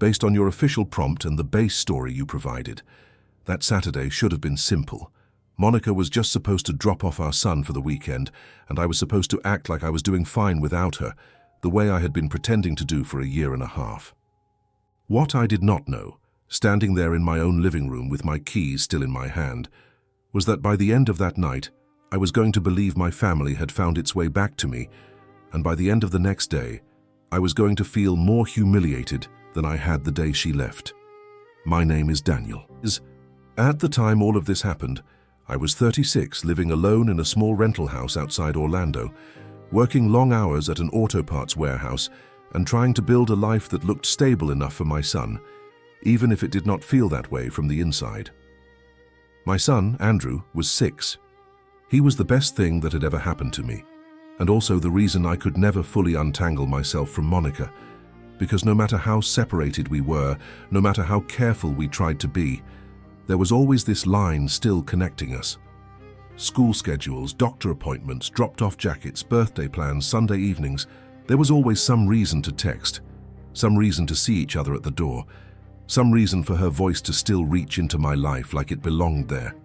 based on your official prompt and the base story you provided. That Saturday should have been simple. Monica was just supposed to drop off our son for the weekend, and I was supposed to act like I was doing fine without her, the way I had been pretending to do for a year and a half. What I did not know, standing there in my own living room with my keys still in my hand, was that by the end of that night, I was going to believe my family had found its way back to me, and by the end of the next day, I was going to feel more humiliated than I had the day she left. My name is Daniel. At the time all of this happened, I was 36, living alone in a small rental house outside Orlando, working long hours at an auto parts warehouse and trying to build a life that looked stable enough for my son, even if it did not feel that way from the inside. My son, Andrew, was 6. He was the best thing that had ever happened to me, and also the reason I could never fully untangle myself from Monica, because no matter how separated we were, no matter how careful we tried to be, there was always this line still connecting us. School schedules, doctor appointments, dropped-off jackets, birthday plans, Sunday evenings. There was always some reason to text, some reason to see each other at the door, some reason for her voice to still reach into my life like it belonged there.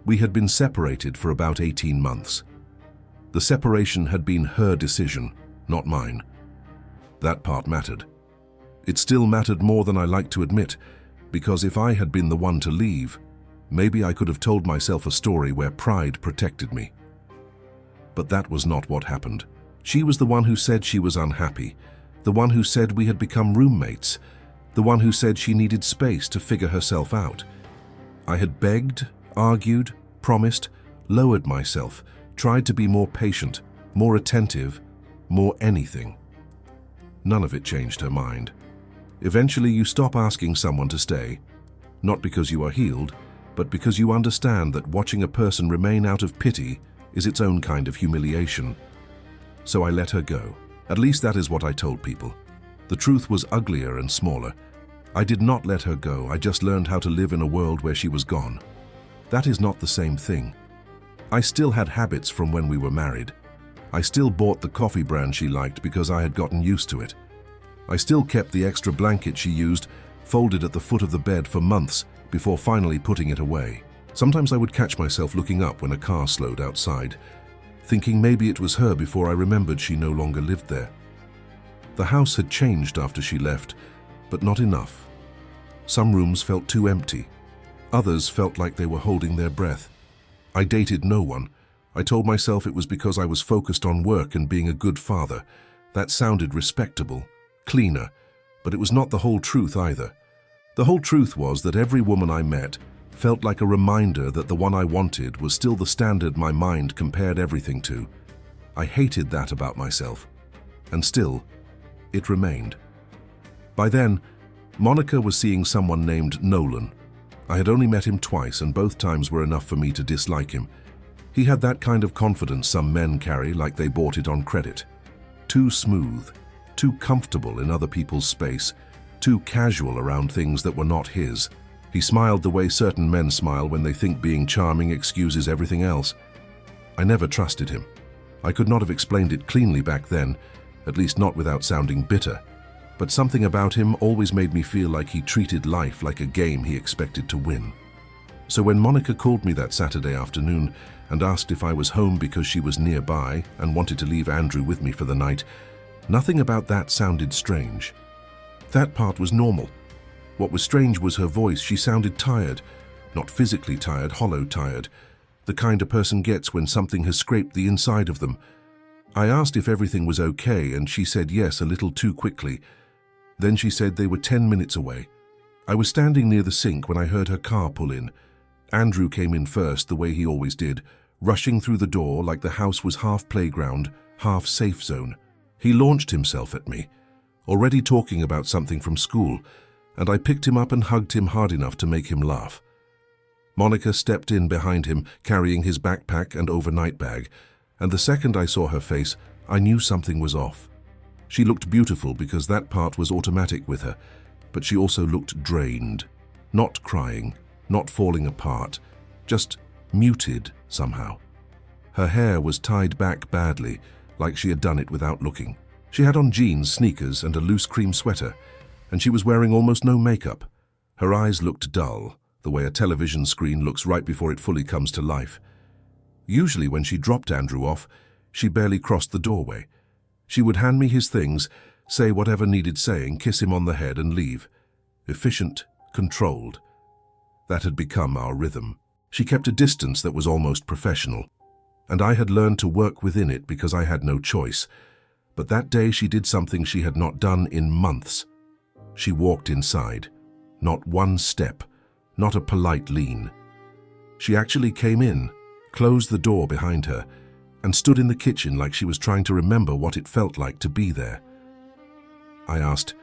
We had been separated for about 18 months. The separation had been her decision, not mine. That part mattered. It still mattered more than I like to admit, because if I had been the one to leave, maybe I could have told myself a story where pride protected me. But that was not what happened. She was the one who said she was unhappy, the one who said we had become roommates, the one who said she needed space to figure herself out. I had begged, argued, promised, lowered myself, tried to be more patient, more attentive, more anything. None of it changed her mind. Eventually you stop asking someone to stay, not because you are healed, but because you understand that watching a person remain out of pity is its own kind of humiliation. So I let her go. At least that is what I told people. The truth was uglier and smaller. I did not let her go, I just learned how to live in a world where she was gone. That is not the same thing. I still had habits from when we were married. I still bought the coffee brand she liked because I had gotten used to it. I still kept the extra blanket she used, folded at the foot of the bed for months before finally putting it away. Sometimes I would catch myself looking up when a car slowed outside, thinking maybe it was her before I remembered she no longer lived there. The house had changed after she left, but not enough. Some rooms felt too empty. Others felt like they were holding their breath. I dated no one. I told myself it was because I was focused on work and being a good father. That sounded respectable, cleaner, but it was not the whole truth either. The whole truth was that every woman I met felt like a reminder that the one I wanted was still the standard my mind compared everything to. I hated that about myself, and still, it remained. By then, Monica was seeing someone named Nolan. I had only met him twice, and both times were enough for me to dislike him. He had that kind of confidence some men carry, like they bought it on credit. Too smooth, too comfortable in other people's space, too casual around things that were not his. He smiled the way certain men smile when they think being charming excuses everything else. I never trusted him. I could not have explained it cleanly back then, at least not without sounding bitter. But something about him always made me feel like he treated life like a game he expected to win. So when Monica called me that Saturday afternoon and asked if I was home because she was nearby and wanted to leave Andrew with me for the night, nothing about that sounded strange. That part was normal. What was strange was her voice. She sounded tired, not physically tired, hollow tired, the kind a person gets when something has scraped the inside of them. I asked if everything was okay, and she said yes a little too quickly. Then she said they were 10 minutes away. I was standing near the sink when I heard her car pull in. Andrew came in first, the way he always did, rushing through the door like the house was half playground, half safe zone. He launched himself at me, already talking about something from school, and I picked him up and hugged him hard enough to make him laugh. Monica stepped in behind him, carrying his backpack and overnight bag, and the second I saw her face, I knew something was off. She looked beautiful because that part was automatic with her, but she also looked drained, not crying, not falling apart, just muted somehow. Her hair was tied back badly, like she had done it without looking. She had on jeans, sneakers, and a loose cream sweater. and she was wearing almost no makeup. Her eyes looked dull, the way a television screen looks right before it fully comes to life. Usually when she dropped Andrew off, she barely crossed the doorway. She would hand me his things, say whatever needed saying, kiss him on the head and leave. Efficient, controlled. That had become our rhythm. She kept a distance that was almost professional, and I had learned to work within it because I had no choice. But that day she did something she had not done in months. She walked inside. Not one step, not a polite lean. She actually came in, closed the door behind her, and stood in the kitchen like she was trying to remember what it felt like to be there. I asked,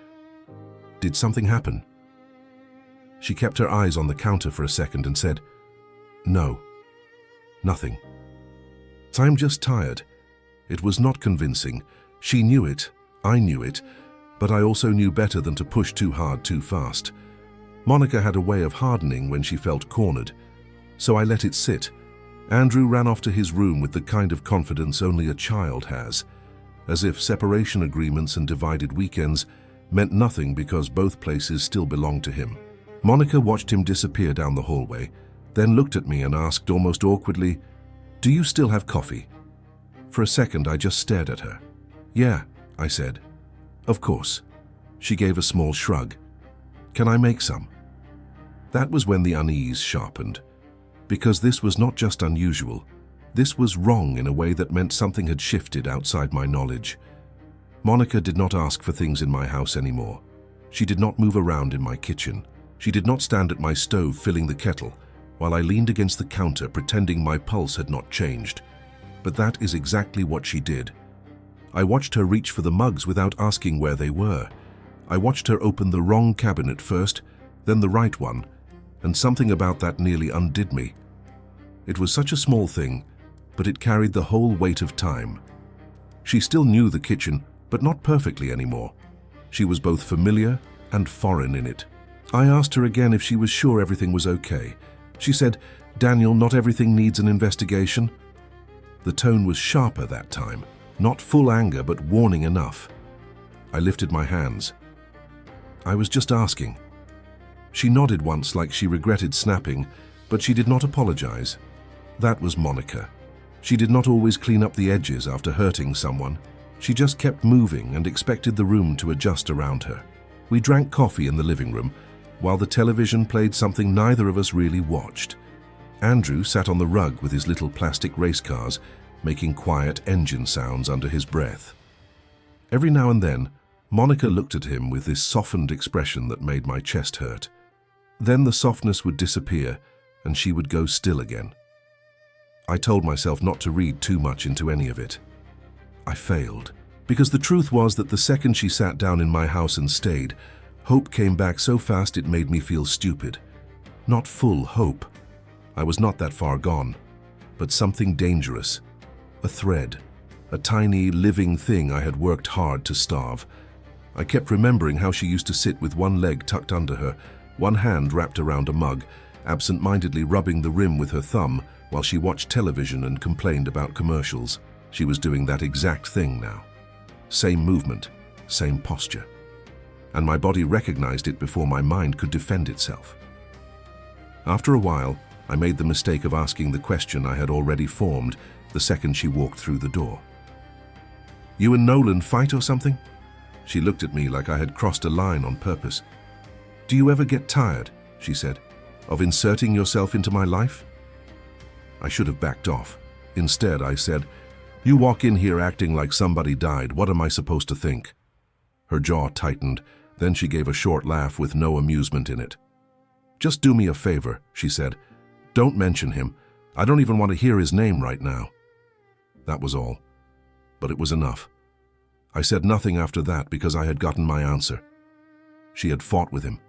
"Did something happen?" She kept her eyes on the counter for a second and said, "No, nothing. I'm just tired." It was not convincing. She knew it, I knew it, but I also knew better than to push too hard too fast. Monica had a way of hardening when she felt cornered, so I let it sit. Andrew ran off to his room with the kind of confidence only a child has, as if separation agreements and divided weekends meant nothing because both places still belonged to him. Monica watched him disappear down the hallway, then looked at me and asked almost awkwardly, "Do you still have coffee?" For a second I just stared at her. "Yeah," I said. "Of course." She gave a small shrug. "Can I make some?" That was when the unease sharpened, because this was not just unusual. This was wrong in a way that meant something had shifted outside my knowledge. Monica did not ask for things in my house anymore. She did not move around in my kitchen. She did not stand at my stove filling the kettle, while I leaned against the counter pretending my pulse had not changed. But that is exactly what she did. I watched her reach for the mugs without asking where they were. I watched her open the wrong cabinet first, then the right one, and something about that nearly undid me. It was such a small thing, but it carried the whole weight of time. She still knew the kitchen, but not perfectly anymore. She was both familiar and foreign in it. I asked her again if she was sure everything was okay. She said, "Daniel, not everything needs an investigation." The tone was sharper that time, not full anger, but warning enough. I lifted my hands. "I was just asking." She nodded once like she regretted snapping, but she did not apologize. That was Monica. She did not always clean up the edges after hurting someone. She just kept moving and expected the room to adjust around her. We drank coffee in the living room, while the television played something neither of us really watched. Andrew sat on the rug with his little plastic race cars, making quiet engine sounds under his breath. Every now and then, Monica looked at him with this softened expression that made my chest hurt. Then the softness would disappear, and she would go still again. I told myself not to read too much into any of it. I failed, because the truth was that the second she sat down in my house and stayed, hope came back so fast it made me feel stupid. Not full hope. I was not that far gone, but something dangerous. A thread, a tiny, living thing I had worked hard to starve. I kept remembering how she used to sit with one leg tucked under her, one hand wrapped around a mug, absent-mindedly rubbing the rim with her thumb while she watched television and complained about commercials. She was doing that exact thing now. Same movement, same posture. And my body recognized it before my mind could defend itself. After a while, I made the mistake of asking the question I had already formed the second she walked through the door. "You and Nolan fight or something?" She looked at me like I had crossed a line on purpose. "Do you ever get tired," she said, "of inserting yourself into my life?" I should have backed off. Instead, I said, "You walk in here acting like somebody died. What am I supposed to think?" Her jaw tightened. Then she gave a short laugh with no amusement in it. "Just do me a favor," she said. "Don't mention him. I don't even want to hear his name right now." That was all. But it was enough. I said nothing after that because I had gotten my answer. She had fought with him.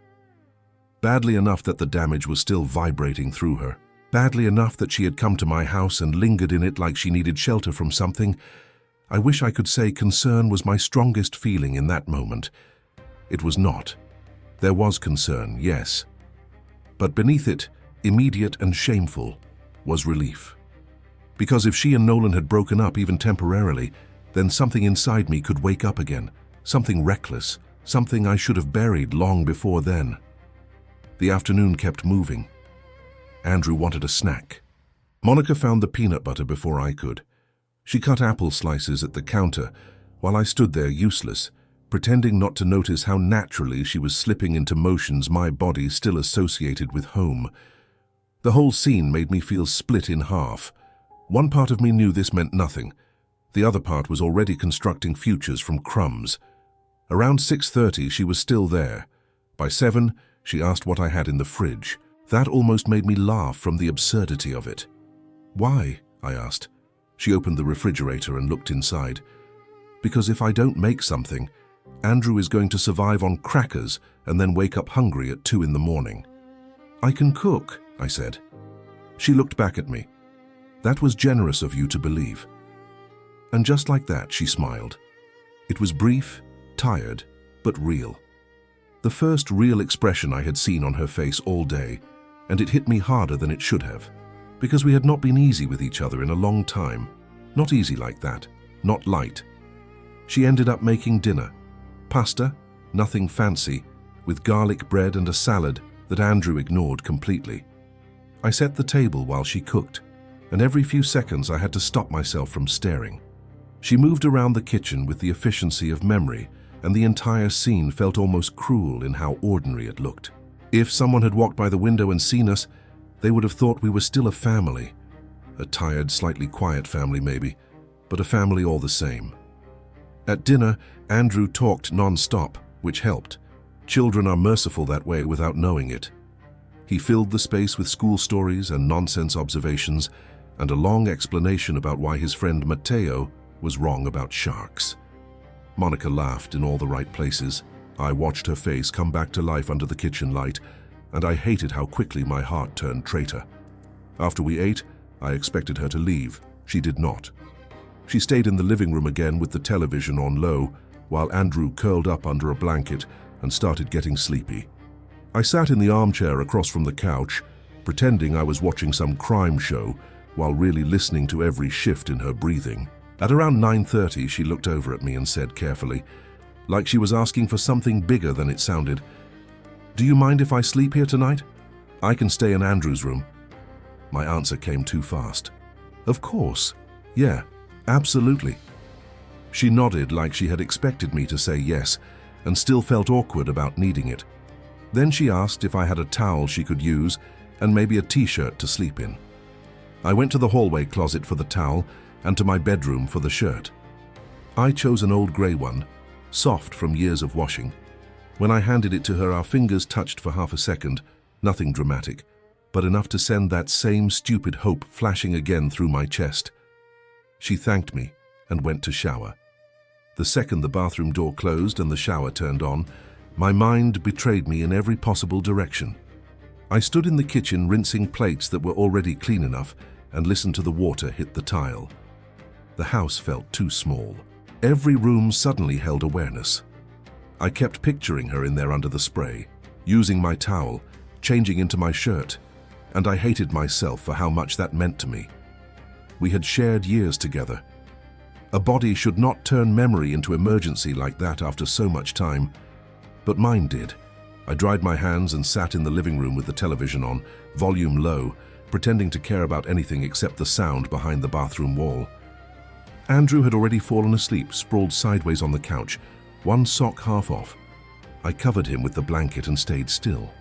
Badly enough that the damage was still vibrating through her. Badly enough that she had come to my house and lingered in it like she needed shelter from something. I wish I could say concern was my strongest feeling in that moment. It was not. There was concern, yes. But beneath it, immediate and shameful, was relief. Because if she and Nolan had broken up even temporarily, then something inside me could wake up again, something reckless, something I should have buried long before then. The afternoon kept moving. Andrew wanted a snack. Monica found the peanut butter before I could. She cut apple slices at the counter while I stood there useless, pretending not to notice how naturally she was slipping into motions my body still associated with home. The whole scene made me feel split in half. One part of me knew this meant nothing. The other part was already constructing futures from crumbs. Around 6:30, she was still there. By 7, she asked what I had in the fridge. That almost made me laugh from the absurdity of it. "Why?" I asked. She opened the refrigerator and looked inside. "Because if I don't make something, Andrew is going to survive on crackers and then wake up hungry at 2 in the morning." "I can cook," I said. She looked back at me. "That was generous of you to believe." And just like that, she smiled. It was brief, tired, but real. The first real expression I had seen on her face all day, and it hit me harder than it should have, because we had not been easy with each other in a long time. Not easy like that, not light. She ended up making dinner. Pasta, nothing fancy, with garlic bread and a salad that Andrew ignored completely. I set the table while she cooked, and every few seconds I had to stop myself from staring. She moved around the kitchen with the efficiency of memory, and the entire scene felt almost cruel in how ordinary it looked. If someone had walked by the window and seen us, they would have thought we were still a family. A tired, slightly quiet family maybe, but a family all the same. At dinner, Andrew talked non-stop, which helped. Children are merciful that way without knowing it. He filled the space with school stories and nonsense observations, and a long explanation about why his friend Matteo was wrong about sharks. Monica laughed in all the right places. I watched her face come back to life under the kitchen light, and I hated how quickly my heart turned traitor. After we ate, I expected her to leave. She did not. She stayed in the living room again with the television on low, while Andrew curled up under a blanket and started getting sleepy. I sat in the armchair across from the couch, pretending I was watching some crime show, while really listening to every shift in her breathing. At around 9:30, she looked over at me and said carefully, like she was asking for something bigger than it sounded, "Do you mind if I sleep here tonight? I can stay in Andrew's room." My answer came too fast. "Of course. Yeah, absolutely." She nodded like she had expected me to say yes, and still felt awkward about needing it. Then she asked if I had a towel she could use and maybe a t-shirt to sleep in. I went to the hallway closet for the towel and to my bedroom for the shirt. I chose an old grey one, soft from years of washing. When I handed it to her, our fingers touched for half a second, nothing dramatic, but enough to send that same stupid hope flashing again through my chest. She thanked me and went to shower. The second the bathroom door closed and the shower turned on, my mind betrayed me in every possible direction. I stood in the kitchen rinsing plates that were already clean enough and listened to the water hit the tile. The house felt too small. Every room suddenly held awareness. I kept picturing her in there under the spray, using my towel, changing into my shirt, and I hated myself for how much that meant to me. We had shared years together. A body should not turn memory into emergency like that after so much time, but mine did. I dried my hands and sat in the living room with the television on, volume low, pretending to care about anything except the sound behind the bathroom wall. Andrew had already fallen asleep, sprawled sideways on the couch, one sock half off. I covered him with the blanket and stayed still.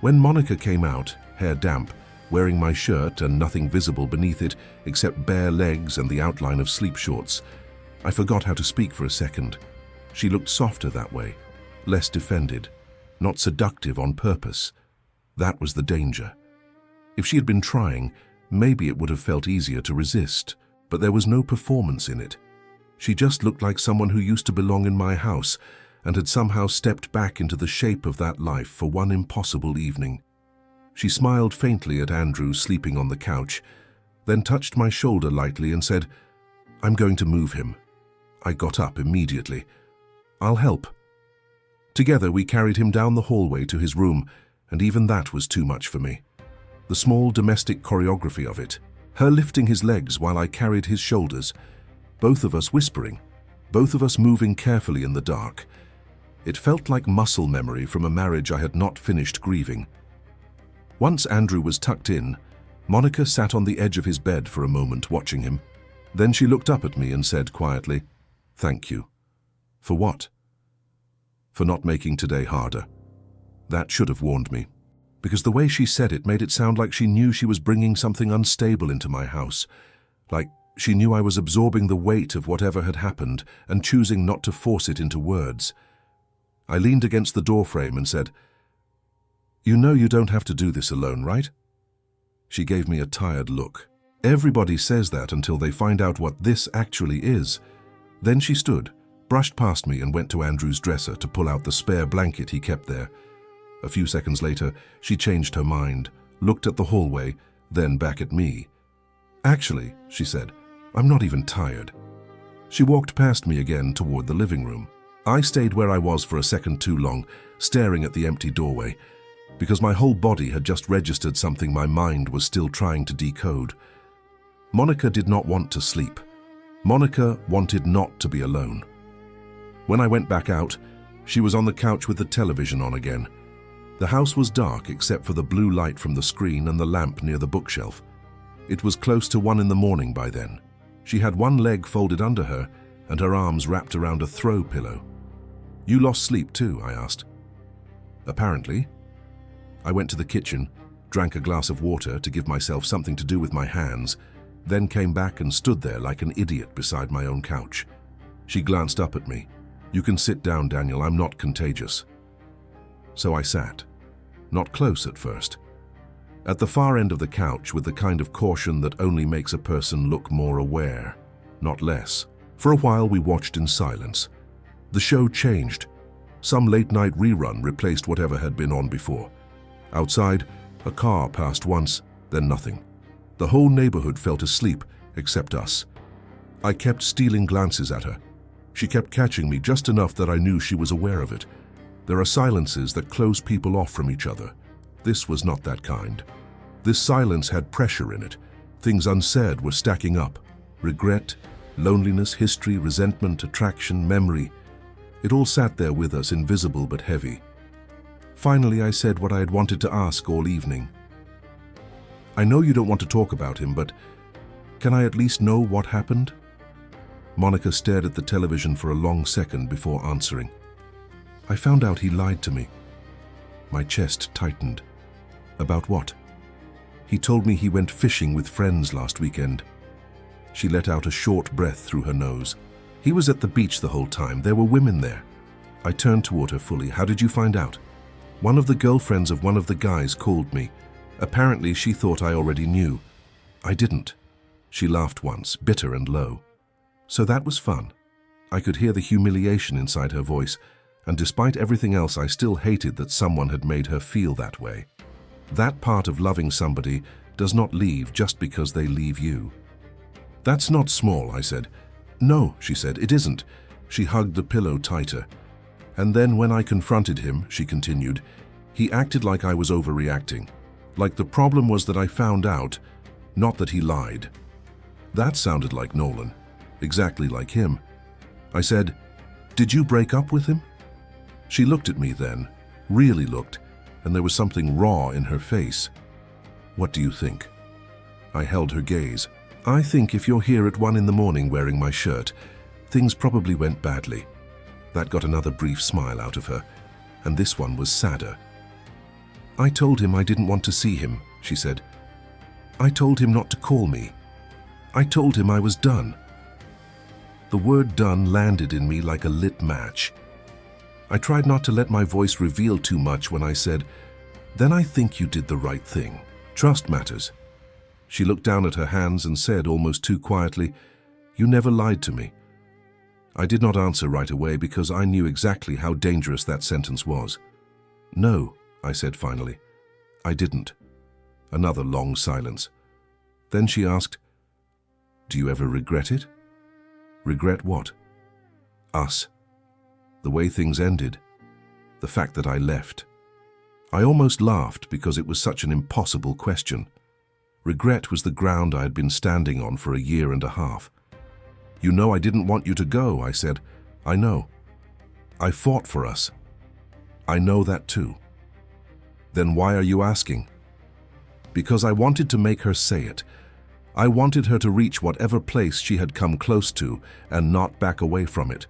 When Monica came out, hair damp, wearing my shirt and nothing visible beneath it except bare legs and the outline of sleep shorts, I forgot how to speak for a second. She looked softer that way, less defended, not seductive on purpose. That was the danger. If she had been trying, maybe it would have felt easier to resist. But there was no performance in it. She just looked like someone who used to belong in my house and had somehow stepped back into the shape of that life for one impossible evening. She smiled faintly at Andrew sleeping on the couch, then touched my shoulder lightly and said, "I'm going to move him." I got up immediately. "I'll help." Together we carried him down the hallway to his room, and even that was too much for me. The small domestic choreography of it, her lifting his legs while I carried his shoulders, both of us whispering, both of us moving carefully in the dark. It felt like muscle memory from a marriage I had not finished grieving. Once Andrew was tucked in, Monica sat on the edge of his bed for a moment watching him. Then she looked up at me and said quietly, "Thank you." For what? For not making today harder. That should have warned me, because the way she said it made it sound like she knew she was bringing something unstable into my house, like she knew I was absorbing the weight of whatever had happened and choosing not to force it into words. I leaned against the doorframe and said, "You know you don't have to do this alone, right?" She gave me a tired look. Everybody says that until they find out what this actually is. Then she stood, brushed past me and went to Andrew's dresser to pull out the spare blanket he kept there. A few seconds later, she changed her mind, looked at the hallway, then back at me. "Actually," she said, "I'm not even tired." She walked past me again toward the living room. I stayed where I was for a second too long, staring at the empty doorway, because my whole body had just registered something my mind was still trying to decode. Monica did not want to sleep. Monica wanted not to be alone. When I went back out, she was on the couch with the television on again. The house was dark except for the blue light from the screen and the lamp near the bookshelf. It was close to 1 in the morning by then. She had one leg folded under her and her arms wrapped around a throw pillow. "You lost sleep too?" I asked. "Apparently." I went to the kitchen, drank a glass of water to give myself something to do with my hands, then came back and stood there like an idiot beside my own couch. She glanced up at me. "You can sit down, Daniel, I'm not contagious." So I sat. Not close at first. At the far end of the couch with the kind of caution that only makes a person look more aware, not less. For a while we watched in silence. The show changed. Some late-night rerun replaced whatever had been on before. Outside, a car passed once, then nothing. The whole neighborhood felt asleep, except us. I kept stealing glances at her. She kept catching me just enough that I knew she was aware of it. There are silences that close people off from each other. This was not that kind. This silence had pressure in it. Things unsaid were stacking up. Regret, loneliness, history, resentment, attraction, memory. It all sat there with us, invisible but heavy. Finally, I said what I had wanted to ask all evening. "I know you don't want to talk about him, but can I at least know what happened?" Monica stared at the television for a long second before answering. "I found out he lied to me." My chest tightened. "About what?" "He told me he went fishing with friends last weekend." She let out a short breath through her nose. "He was at the beach the whole time. There were women there." I turned toward her fully. "How did you find out?" "One of the girlfriends of one of the guys called me. Apparently she thought I already knew. I didn't." She laughed once, bitter and low. "So that was fun." I could hear the humiliation inside her voice, and despite everything else I still hated that someone had made her feel that way. That part of loving somebody does not leave just because they leave you. "That's not small," I said. "No," she said, "it isn't." She hugged the pillow tighter. "And then when I confronted him," she continued, "he acted like I was overreacting. Like the problem was that I found out, not that he lied." That sounded like Nolan, exactly like him. I said, "Did you break up with him?" She looked at me then, really looked, and there was something raw in her face. "What do you think?" I held her gaze. "I think if you're here at 1 in the morning wearing my shirt, things probably went badly." That got another brief smile out of her, and this one was sadder. "I told him I didn't want to see him," she said. "I told him not to call me. I told him I was done." The word "done" landed in me like a lit match. I tried not to let my voice reveal too much when I said, "Then I think you did the right thing. Trust matters." She looked down at her hands and said almost too quietly, "You never lied to me." I did not answer right away because I knew exactly how dangerous that sentence was. "No," I said finally, "I didn't." Another long silence. Then she asked, "Do you ever regret it?" "Regret what?" "Us. The way things ended. The fact that I left." I almost laughed because it was such an impossible question. Regret was the ground I had been standing on for a year and a half. "You know I didn't want you to go," I said. "I know." I fought for us. I know that too. Then why are you asking? Because I wanted to make her say it. I wanted her to reach whatever place she had come close to and not back away from it.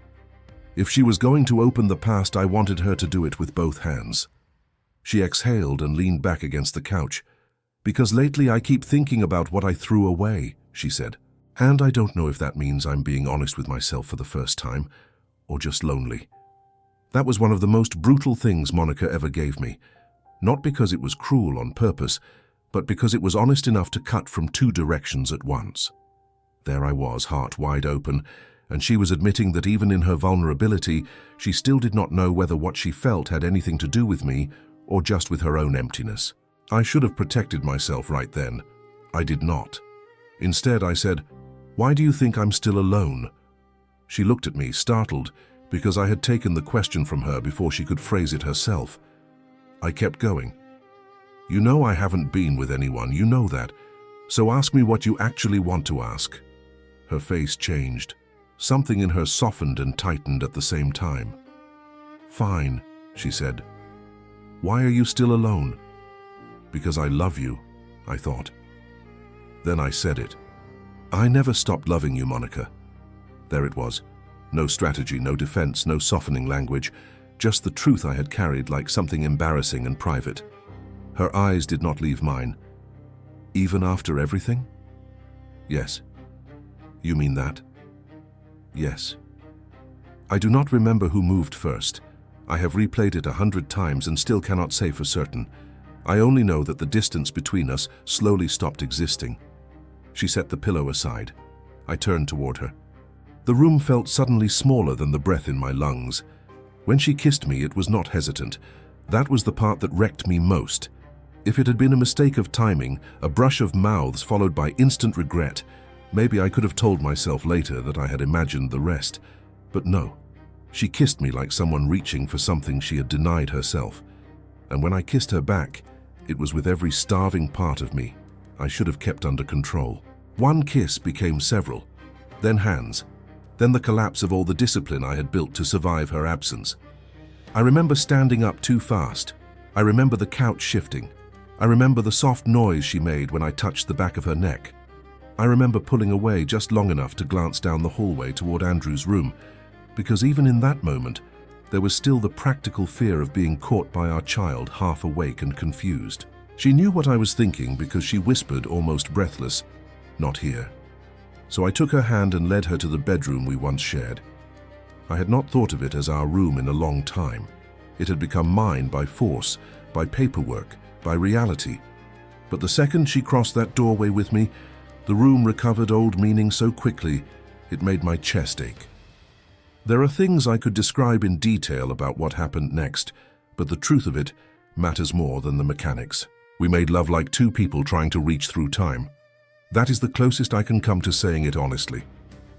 If she was going to open the past, I wanted her to do it with both hands. She exhaled and leaned back against the couch. Because lately I keep thinking about what I threw away, she said. And I don't know if that means I'm being honest with myself for the first time, or just lonely. That was one of the most brutal things Monica ever gave me. Not because it was cruel on purpose, but because it was honest enough to cut from two directions at once. There I was, heart wide open, and she was admitting that even in her vulnerability, she still did not know whether what she felt had anything to do with me or just with her own emptiness. I should have protected myself right then. I did not. Instead, I said, "Why do you think I'm still alone?" She looked at me, startled, because I had taken the question from her before she could phrase it herself. I kept going. "You know I haven't been with anyone, you know that. So ask me what you actually want to ask." Her face changed. Something in her softened and tightened at the same time. "Fine," she said. "Why are you still alone?" "Because I love you," I thought. Then I said it. "I never stopped loving you, Monica." There it was. No strategy, no defense, no softening language, just the truth I had carried like something embarrassing and private. Her eyes did not leave mine. "Even after everything?" "Yes." "You mean that?" "Yes." I do not remember who moved first. I have replayed it 100 times and still cannot say for certain. I only know that the distance between us slowly stopped existing. She set the pillow aside. I turned toward her. The room felt suddenly smaller than the breath in my lungs. When she kissed me, it was not hesitant. That was the part that wrecked me most. If it had been a mistake of timing, a brush of mouths followed by instant regret, maybe I could have told myself later that I had imagined the rest. But no. She kissed me like someone reaching for something she had denied herself. And when I kissed her back, it was with every starving part of me I should have kept under control. One kiss became several, then hands, then the collapse of all the discipline I had built to survive her absence. I remember standing up too fast. I remember the couch shifting. I remember the soft noise she made when I touched the back of her neck. I remember pulling away just long enough to glance down the hallway toward Andrew's room, because even in that moment, there was still the practical fear of being caught by our child, half awake and confused. She knew what I was thinking because she whispered, almost breathless, "Not here." So I took her hand and led her to the bedroom we once shared. I had not thought of it as our room in a long time. It had become mine by force, by paperwork, by reality. But the second she crossed that doorway with me, the room recovered old meaning so quickly, it made my chest ache. There are things I could describe in detail about what happened next, but the truth of it matters more than the mechanics. We made love like two people trying to reach through time. That is the closest I can come to saying it honestly.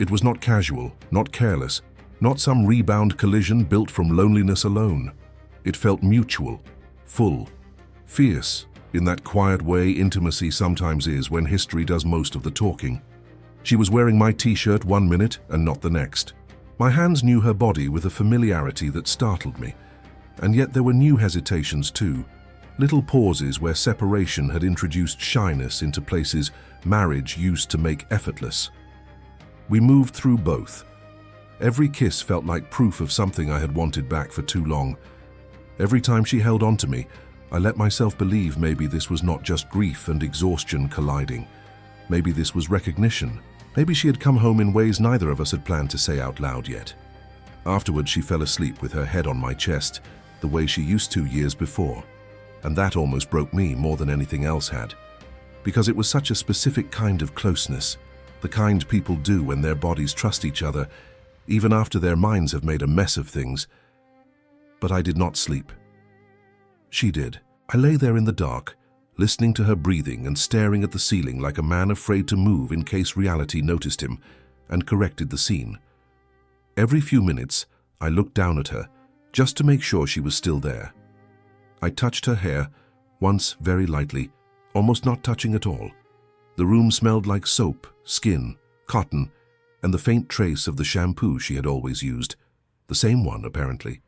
It was not casual, not careless, not some rebound collision built from loneliness alone. It felt mutual, full, fierce, in that quiet way intimacy sometimes is when history does most of the talking. She was wearing my t-shirt one minute and not the next. My hands knew her body with a familiarity that startled me, and yet there were new hesitations too, little pauses where separation had introduced shyness into places marriage used to make effortless. We moved through both. Every kiss felt like proof of something I had wanted back for too long. Every time she held on to me, I let myself believe maybe this was not just grief and exhaustion colliding. Maybe this was recognition. Maybe she had come home in ways neither of us had planned to say out loud yet. Afterwards, she fell asleep with her head on my chest, the way she used to years before. And that almost broke me more than anything else had. Because it was such a specific kind of closeness, the kind people do when their bodies trust each other, even after their minds have made a mess of things. But I did not sleep. She did. I lay there in the dark, listening to her breathing and staring at the ceiling like a man afraid to move in case reality noticed him and corrected the scene. Every few minutes, I looked down at her, just to make sure she was still there. I touched her hair, once very lightly, almost not touching at all. The room smelled like soap, skin, cotton, and the faint trace of the shampoo she had always used. The same one, apparently.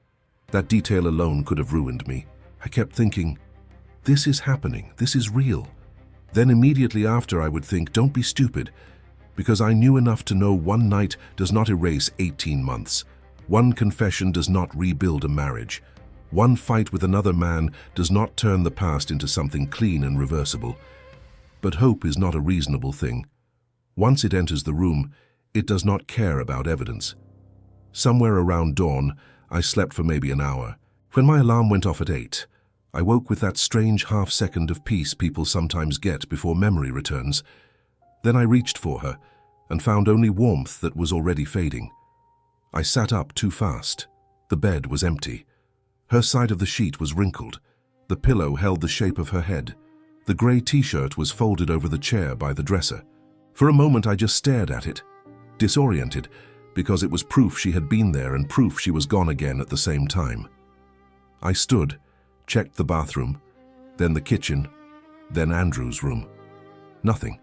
That detail alone could have ruined me. I kept thinking, this is happening, this is real. Then immediately after I would think, don't be stupid, because I knew enough to know one night does not erase 18 months. One confession does not rebuild a marriage. One fight with another man does not turn the past into something clean and reversible. But hope is not a reasonable thing. Once it enters the room, it does not care about evidence. Somewhere around dawn, I slept for maybe an hour. When my alarm went off at 8, I woke with that strange half-second of peace people sometimes get before memory returns. Then I reached for her and found only warmth that was already fading. I sat up too fast. The bed was empty. Her side of the sheet was wrinkled. The pillow held the shape of her head. The grey t-shirt was folded over the chair by the dresser. For a moment I just stared at it, disoriented, because it was proof she had been there and proof she was gone again at the same time. I stood, checked the bathroom, then the kitchen, then Andrew's room. Nothing.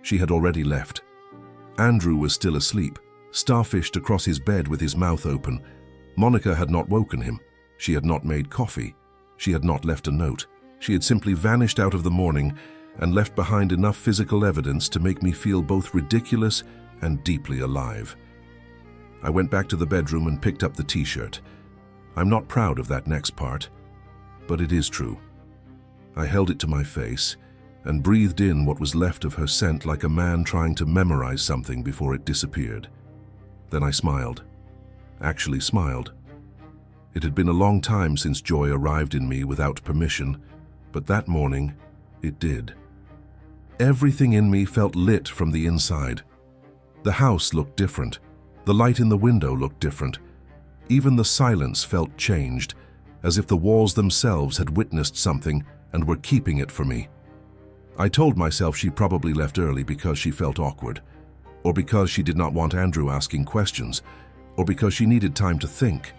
She had already left. Andrew was still asleep, starfished across his bed with his mouth open. Monica had not woken him. She had not made coffee. She had not left a note. She had simply vanished out of the morning and left behind enough physical evidence to make me feel both ridiculous and deeply alive. I went back to the bedroom and picked up the t-shirt. I'm not proud of that next part, but it is true. I held it to my face and breathed in what was left of her scent like a man trying to memorize something before it disappeared. Then I smiled. Actually smiled. It had been a long time since joy arrived in me without permission, but that morning, it did. Everything in me felt lit from the inside. The house looked different. The light in the window looked different. Even the silence felt changed, as if the walls themselves had witnessed something and were keeping it for me. I told myself she probably left early because she felt awkward, or because she did not want Andrew asking questions, or because she needed time to think.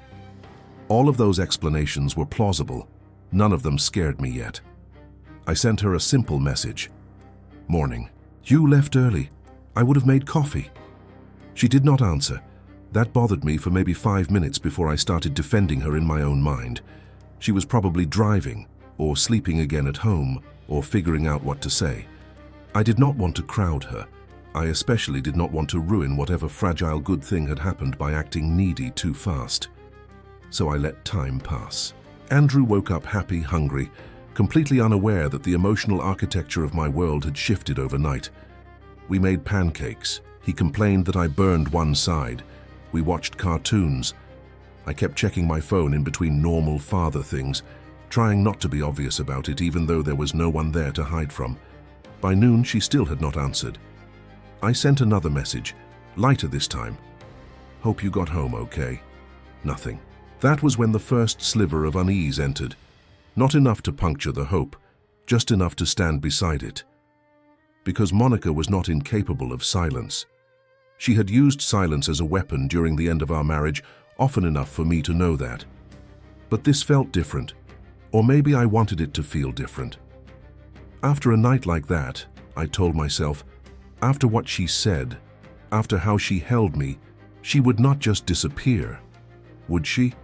All of those explanations were plausible. None of them scared me yet. I sent her a simple message. Morning. You left early. I would have made coffee. She did not answer. That bothered me for maybe 5 minutes before I started defending her in my own mind. She was probably driving, or sleeping again at home, or figuring out what to say. I did not want to crowd her. I especially did not want to ruin whatever fragile good thing had happened by acting needy too fast. So I let time pass. Andrew woke up happy, hungry, completely unaware that the emotional architecture of my world had shifted overnight. We made pancakes. He complained that I burned one side. We watched cartoons. I kept checking my phone in between normal father things, trying not to be obvious about it even though there was no one there to hide from. By noon, she still had not answered. I sent another message, lighter this time. Hope you got home okay. Nothing. That was when the first sliver of unease entered. Not enough to puncture the hope, just enough to stand beside it. Because Monica was not incapable of silence. She had used silence as a weapon during the end of our marriage, often enough for me to know that. But this felt different, or maybe I wanted it to feel different. After a night like that, I told myself, after what she said, after how she held me, she would not just disappear, would she?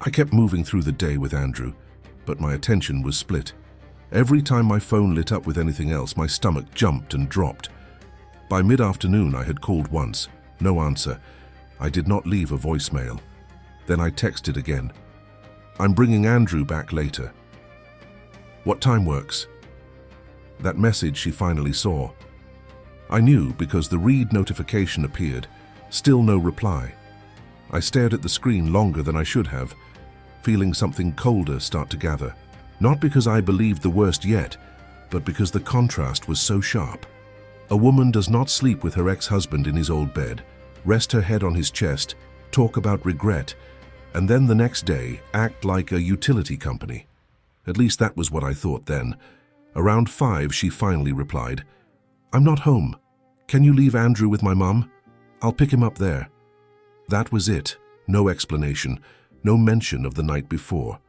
I kept moving through the day with Andrew, but my attention was split. Every time my phone lit up with anything else, my stomach jumped and dropped. By mid-afternoon, I had called once. No answer. I did not leave a voicemail. Then I texted again. I'm bringing Andrew back later. What time works? That message she finally saw. I knew because the read notification appeared. Still no reply. I stared at the screen longer than I should have, feeling something colder start to gather. Not because I believed the worst yet, but because the contrast was so sharp. A woman does not sleep with her ex-husband in his old bed, rest her head on his chest, talk about regret, and then the next day act like a utility company. At least that was what I thought then. Around 5, she finally replied, I'm not home. Can you leave Andrew with my mum? I'll pick him up there. That was it. No explanation. No mention of the night before.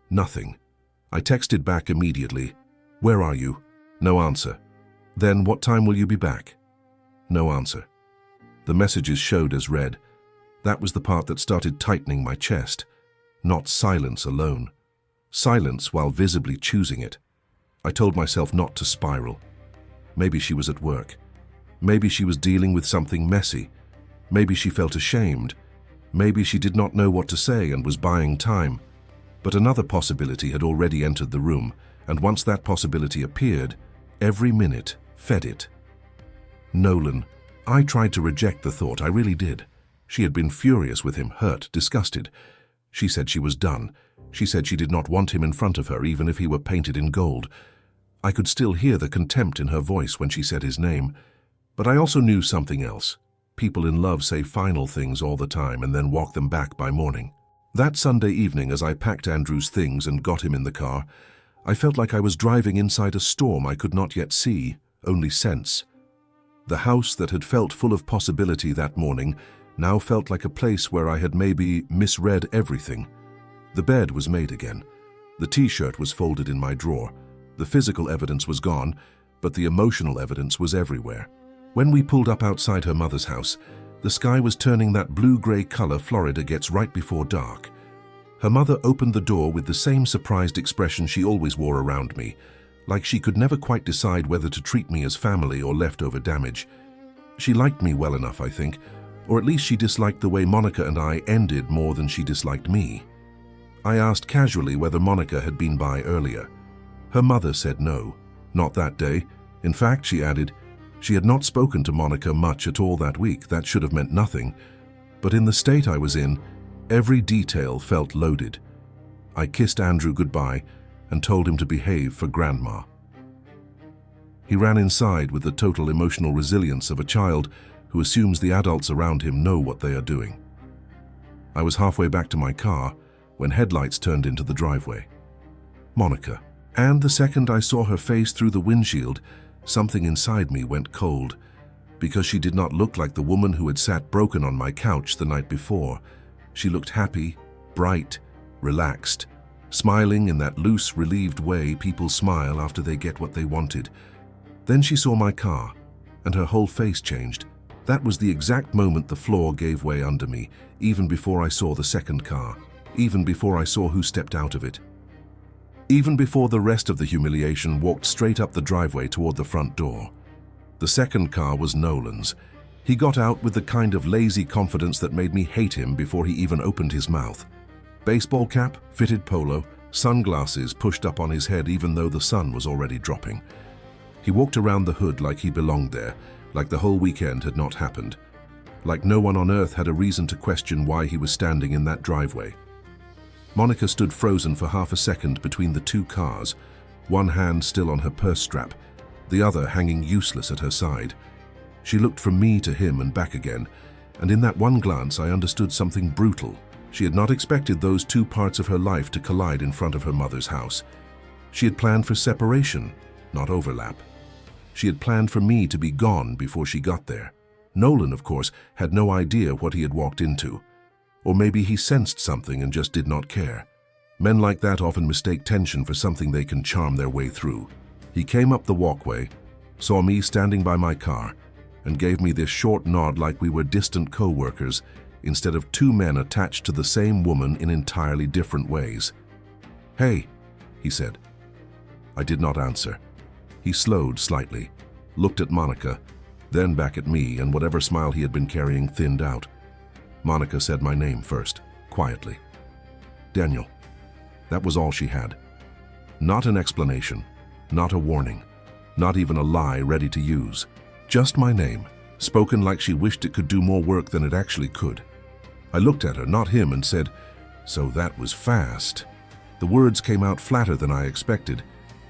Nothing. I texted back immediately. Where are you? No answer. Then what time will you be back? No answer. The messages showed as read. That was the part that started tightening my chest. Not silence alone. Silence while visibly choosing it. I told myself not to spiral. Maybe she was at work. Maybe she was dealing with something messy. Maybe she felt ashamed. Maybe she did not know what to say and was buying time. But another possibility had already entered the room, and once that possibility appeared, every minute fed it. Nolan. I tried to reject the thought, I really did. She had been furious with him, hurt, disgusted. She said she was done. She said she did not want him in front of her, even if he were painted in gold. I could still hear the contempt in her voice when she said his name. But I also knew something else. People in love say final things all the time and then walk them back by morning. That Sunday evening, as I packed Andrew's things and got him in the car, I felt like I was driving inside a storm I could not yet see, only sense. The house that had felt full of possibility that morning now felt like a place where I had maybe misread everything. The bed was made again. The t-shirt was folded in my drawer. The physical evidence was gone, but the emotional evidence was everywhere. When we pulled up outside her mother's house, the sky was turning that blue-gray color Florida gets right before dark. Her mother opened the door with the same surprised expression she always wore around me, like she could never quite decide whether to treat me as family or leftover damage. She liked me well enough, I think, or at least she disliked the way Monica and I ended more than she disliked me. I asked casually whether Monica had been by earlier. Her mother said no, not that day. In fact, she added, she had not spoken to Monica much at all that week. That should have meant nothing. But in the state I was in, every detail felt loaded. I kissed Andrew goodbye and told him to behave for Grandma. He ran inside with the total emotional resilience of a child who assumes the adults around him know what they are doing. I was halfway back to my car when headlights turned into the driveway. Monica. And the second I saw her face through the windshield, something inside me went cold, because she did not look like the woman who had sat broken on my couch the night before. She looked happy, bright, relaxed, smiling in that loose, relieved way people smile after they get what they wanted. Then she saw my car, and her whole face changed. That was the exact moment the floor gave way under me, even before I saw the second car, even before I saw who stepped out of it. Even before the rest of the humiliation walked straight up the driveway toward the front door. The second car was Nolan's. He got out with the kind of lazy confidence that made me hate him before he even opened his mouth. Baseball cap, fitted polo, sunglasses pushed up on his head even though the sun was already dropping. He walked around the hood like he belonged there, like the whole weekend had not happened. Like no one on earth had a reason to question why he was standing in that driveway. Monica stood frozen for half a second between the two cars, one hand still on her purse strap, the other hanging useless at her side. She looked from me to him and back again, and in that one glance I understood something brutal. She had not expected those two parts of her life to collide in front of her mother's house. She had planned for separation, not overlap. She had planned for me to be gone before she got there. Nolan, of course, had no idea what he had walked into. Or maybe he sensed something and just did not care. Men like that often mistake tension for something they can charm their way through. He came up the walkway, saw me standing by my car, and gave me this short nod like we were distant co-workers instead of two men attached to the same woman in entirely different ways. "Hey," he said. I did not answer. He slowed slightly, looked at Monica, then back at me, and whatever smile he had been carrying thinned out. Monica said my name first, quietly. Daniel. That was all she had. Not an explanation, not a warning, not even a lie ready to use. Just my name, spoken like she wished it could do more work than it actually could. I looked at her, not him, and said, "So that was fast." The words came out flatter than I expected.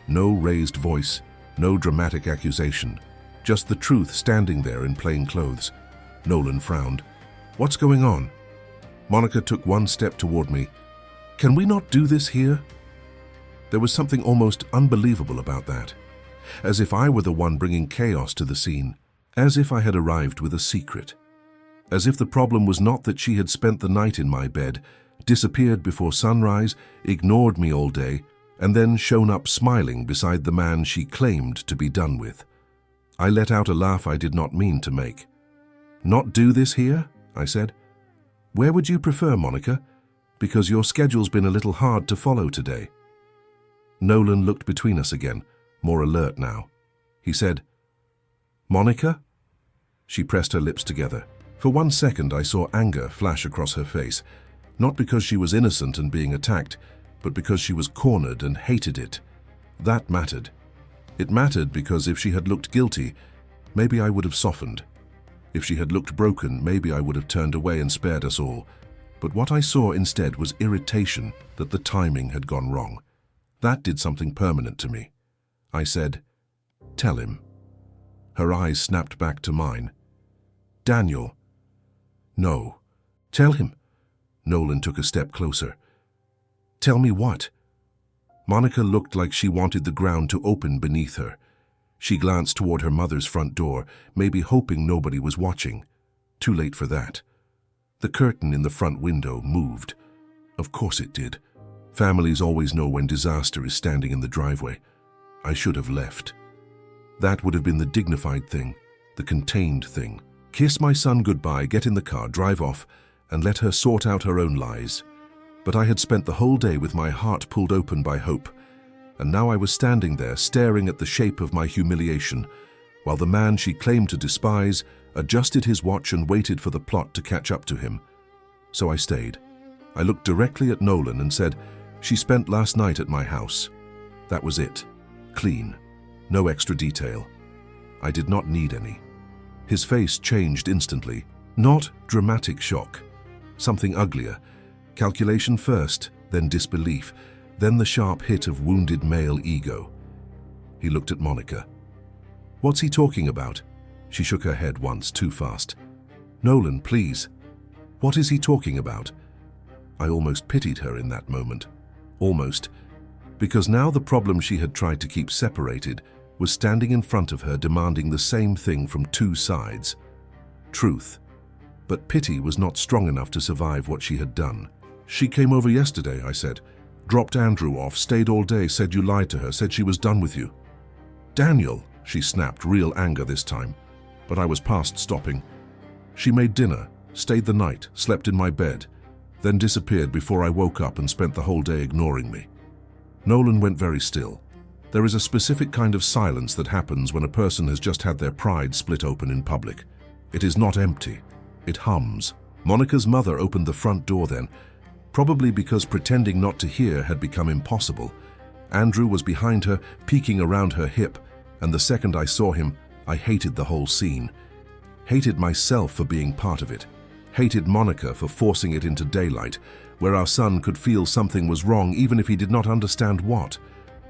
No raised voice, no dramatic accusation, just the truth standing there in plain clothes. Nolan frowned. "What's going on?" Monica took one step toward me. "Can we not do this here?" There was something almost unbelievable about that. As if I were the one bringing chaos to the scene. As if I had arrived with a secret. As if the problem was not that she had spent the night in my bed, disappeared before sunrise, ignored me all day, and then shown up smiling beside the man she claimed to be done with. I let out a laugh I did not mean to make. "Not do this here?" I said. Where would you prefer, Monica? Because your schedule's been a little hard to follow today. Nolan looked between us again, more alert now. He said, Monica? She pressed her lips together. For 1 second I saw anger flash across her face, not because she was innocent and being attacked, but because she was cornered and hated it. That mattered. It mattered because if she had looked guilty, maybe I would have softened. If she had looked broken, maybe I would have turned away and spared us all. But what I saw instead was irritation that the timing had gone wrong. That did something permanent to me. I said, Tell him. Her eyes snapped back to mine. Daniel. No. Tell him. Nolan took a step closer. Tell me what? Monica looked like she wanted the ground to open beneath her. She glanced toward her mother's front door, maybe hoping nobody was watching. Too late for that. The curtain in the front window moved. Of course it did. Families always know when disaster is standing in the driveway. I should have left. That would have been the dignified thing, the contained thing. Kiss my son goodbye, get in the car, drive off, and let her sort out her own lies. But I had spent the whole day with my heart pulled open by hope, and now I was standing there staring at the shape of my humiliation, while the man she claimed to despise adjusted his watch and waited for the plot to catch up to him. So I stayed. I looked directly at Nolan and said, She spent last night at my house. That was it. Clean. No extra detail. I did not need any. His face changed instantly. Not dramatic shock. Something uglier. Calculation first, then disbelief, then the sharp hit of wounded male ego. He looked at Monica. What's he talking about? She shook her head once, too fast. Nolan, please. What is he talking about? I almost pitied her in that moment. Almost. Because now the problem she had tried to keep separated was standing in front of her, demanding the same thing from two sides. Truth. But pity was not strong enough to survive what she had done. She came over yesterday, I said. Dropped Andrew off, stayed all day, said you lied to her, said she was done with you. Daniel, she snapped, real anger this time. But I was past stopping. She made dinner, stayed the night, slept in my bed, then disappeared before I woke up and spent the whole day ignoring me. Nolan went very still. There is a specific kind of silence that happens when a person has just had their pride split open in public. It is not empty. It hums. Monica's mother opened the front door then, probably because pretending not to hear had become impossible. Andrew was behind her, peeking around her hip, and the second I saw him, I hated the whole scene. Hated myself for being part of it. Hated Monica for forcing it into daylight, where our son could feel something was wrong even if he did not understand what.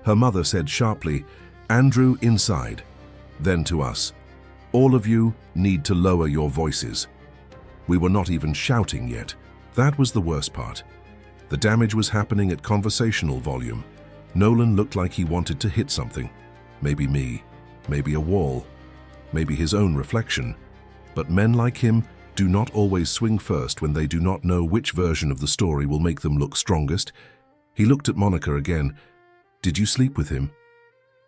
Her mother said sharply, Andrew, inside. Then to us, all of you need to lower your voices. We were not even shouting yet. That was the worst part. The damage was happening at conversational volume. Nolan looked like he wanted to hit something. Maybe me, maybe a wall, maybe his own reflection. But men like him do not always swing first when they do not know which version of the story will make them look strongest. He looked at Monica again. Did you sleep with him?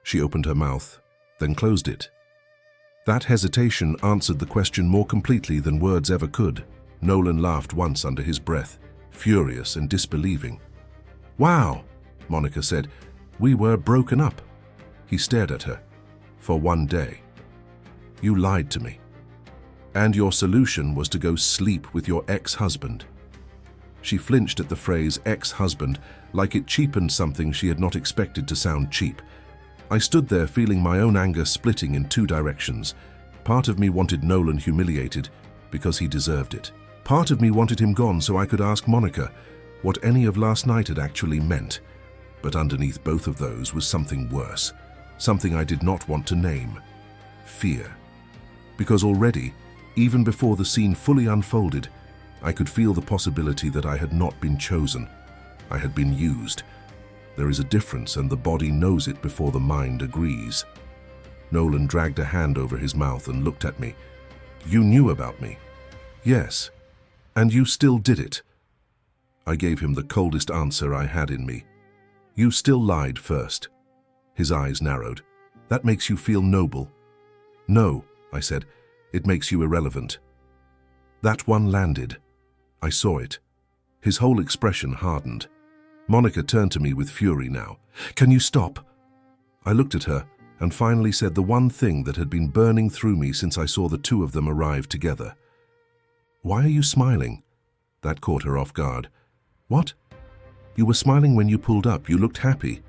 She opened her mouth, then closed it. That hesitation answered the question more completely than words ever could. Nolan laughed once under his breath, furious and disbelieving. Wow, Monica said. We were broken up. He stared at her. For one day. You lied to me. And your solution was to go sleep with your ex-husband. She flinched at the phrase ex-husband, like it cheapened something she had not expected to sound cheap. I stood there feeling my own anger splitting in two directions. Part of me wanted Nolan humiliated because he deserved it. Part of me wanted him gone so I could ask Monica what any of last night had actually meant. But underneath both of those was something worse, something I did not want to name. Fear. Because already, even before the scene fully unfolded, I could feel the possibility that I had not been chosen. I had been used. There is a difference, and the body knows it before the mind agrees. Nolan dragged a hand over his mouth and looked at me. You knew about me. Yes. And you still did it. I gave him the coldest answer I had in me. You still lied first. His eyes narrowed. That makes you feel noble. No, I said. It makes you irrelevant. That one landed. I saw it. His whole expression hardened. Monica turned to me with fury now. "Can you stop?" I looked at her and finally said the one thing that had been burning through me since I saw the two of them arrive together. "Why are you smiling?" That caught her off guard. "What? You were smiling when you pulled up. You looked happy."